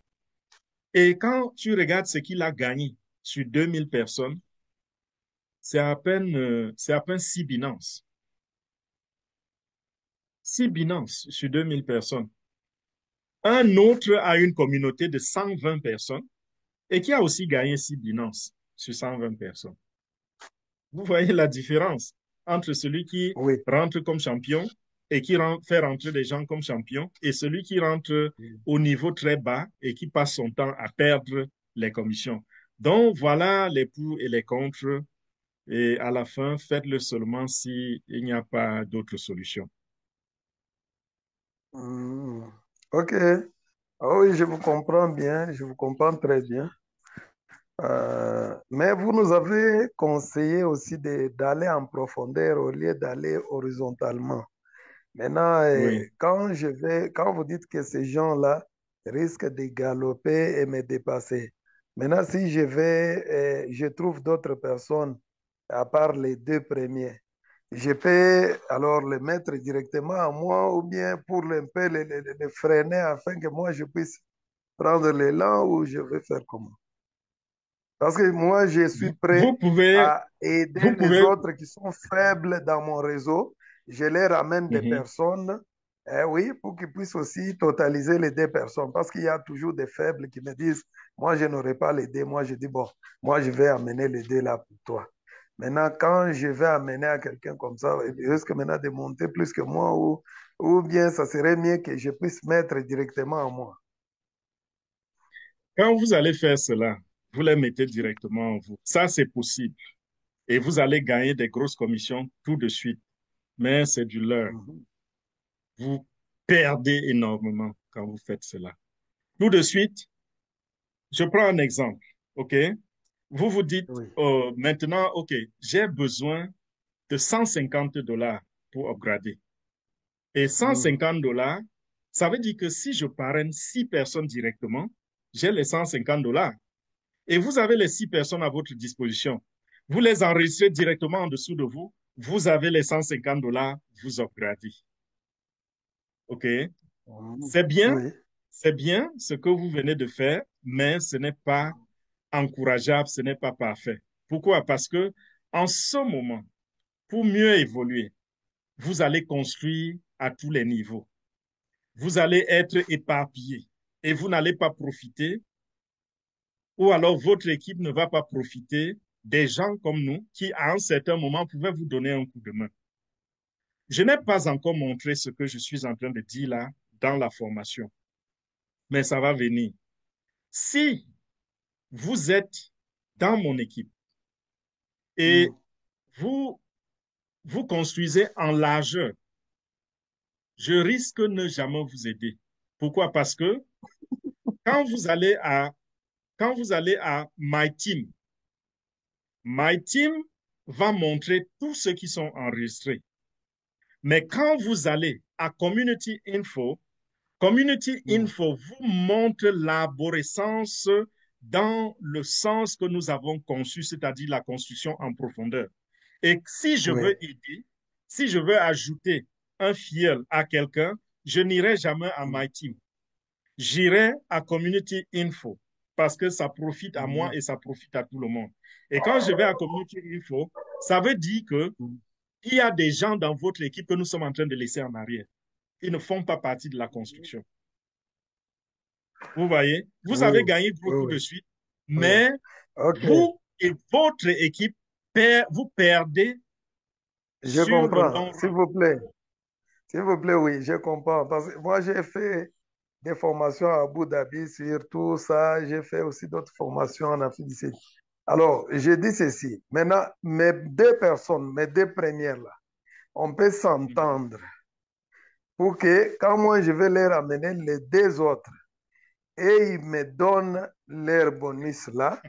Et quand tu regardes ce qu'il a gagné sur 2000 personnes, c'est à peine 6 Binance. 6 Binance sur 2000 personnes. Un autre a une communauté de 120 personnes et qui a aussi gagné 6 Binance sur 120 personnes. Vous voyez la différence entre celui qui Oui. rentre comme champion et qui fait rentrer des gens comme champion et celui qui rentre Mhm. au niveau très bas et qui passe son temps à perdre les commissions. Donc, voilà les pour et les contre. Et à la fin, faites-le seulement s'il n'y a pas d'autre solution. Mhm. OK. Ah oui, je vous comprends bien, je vous comprends très bien. Mais vous nous avez conseillé aussi d'aller en profondeur au lieu d'aller horizontalement. Maintenant, Oui, quand vous dites que ces gens-là risquent de galoper et me dépasser, maintenant, si je trouve d'autres personnes à part les deux premiers, je peux alors les mettre directement à moi ou bien pour un peu les freiner afin que moi je puisse prendre l'élan ou je vais faire comment? Parce que moi, je suis Vous prêt pouvez, à aider vous les pouvez, autres qui sont faibles dans mon réseau. Je les ramène des Mhm. personnes, oui, pour qu'ils puissent aussi totaliser les 2 personnes. Parce qu'il y a toujours des faibles qui me disent, moi, je n'aurai pas les 2. Moi, je dis, bon, moi, je vais amener les 2 là pour toi. Maintenant, quand je vais amener à quelqu'un comme ça, il risque maintenant de monter plus que moi ou bien ça serait mieux que je puisse mettre directement à moi. Quand vous allez faire cela, vous les mettez directement en vous. Ça, c'est possible. Et vous allez gagner des grosses commissions tout de suite. Mais c'est du leurre. Mhm. Vous perdez énormément quand vous faites cela. Tout de suite, je prends un exemple. OK? Vous vous dites, Oui. maintenant, OK, j'ai besoin de $150 pour upgrader. Et Mhm. $150, ça veut dire que si je parraine 6 personnes directement, j'ai les $150. Et vous avez les 6 personnes à votre disposition. Vous les enregistrez directement en dessous de vous. Vous avez les $150, vous upgradez. OK? Mhm. C'est bien, Oui. c'est bien ce que vous venez de faire, mais ce n'est pas encourageable, ce n'est pas parfait. Pourquoi? Parce que en ce moment, pour mieux évoluer, vous allez construire à tous les niveaux. Vous allez être éparpillé et vous n'allez pas profiter, ou alors votre équipe ne va pas profiter des gens comme nous qui, à un certain moment, pouvaient vous donner un coup de main. Je n'ai pas encore montré ce que je suis en train de dire là dans la formation, mais ça va venir. Si vous êtes dans mon équipe et Mhm. vous, vous construisez en largeur, je risque de ne jamais vous aider. Pourquoi? Parce que quand vous allez à, quand vous allez à My Team va montrer tous ceux qui sont enregistrés. Mais quand vous allez à Community Mhm. Info vous montre l'arborescence dans le sens que nous avons conçu, c'est-à-dire la construction en profondeur. Et si je Oui. veux aider, si je veux ajouter un filleul à quelqu'un, je n'irai jamais à Mhm. My Team. J'irai à Community Info parce que ça profite à moi Mhm. et ça profite à tout le monde. Et quand je vais à Community Info, ça veut dire que Mhm. il y a des gens dans votre équipe que nous sommes en train de laisser en arrière. Ils ne font pas partie de la construction. Vous voyez, vous Oui, avez gagné oui, gros tout oui, de suite, oui. mais OK, vous et votre équipe, vous perdez je sur le comprends. long S'il run. vous plaît. S'il vous plaît, oui, je comprends. Parce que moi, j'ai fait des formations à Abu Dhabi sur tout ça. J'ai fait aussi d'autres formations en Afrique du Sud. Alors, je dis ceci. Maintenant, mes 2 personnes, mes 2 premières là, on peut s'entendre pour que quand moi je vais leur amener les 2 autres et ils me donnent leur bonus là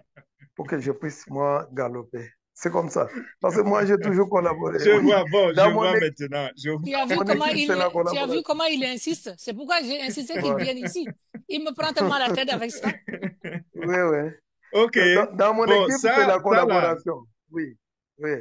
pour que je puisse moi galoper. C'est comme ça. Parce que moi, j'ai toujours collaboré. Je Oui, vois, bon, je dans vois maintenant. mon équipe, c'est la Tu as vu collaboration. comment il insiste? C'est pourquoi j'ai insisté qu'il Voilà. vienne ici. Il me prend tellement la tête avec ça. Oui, oui. OK. Dans mon Bon, équipe, c'est la ça là, collaboration. Oui, oui.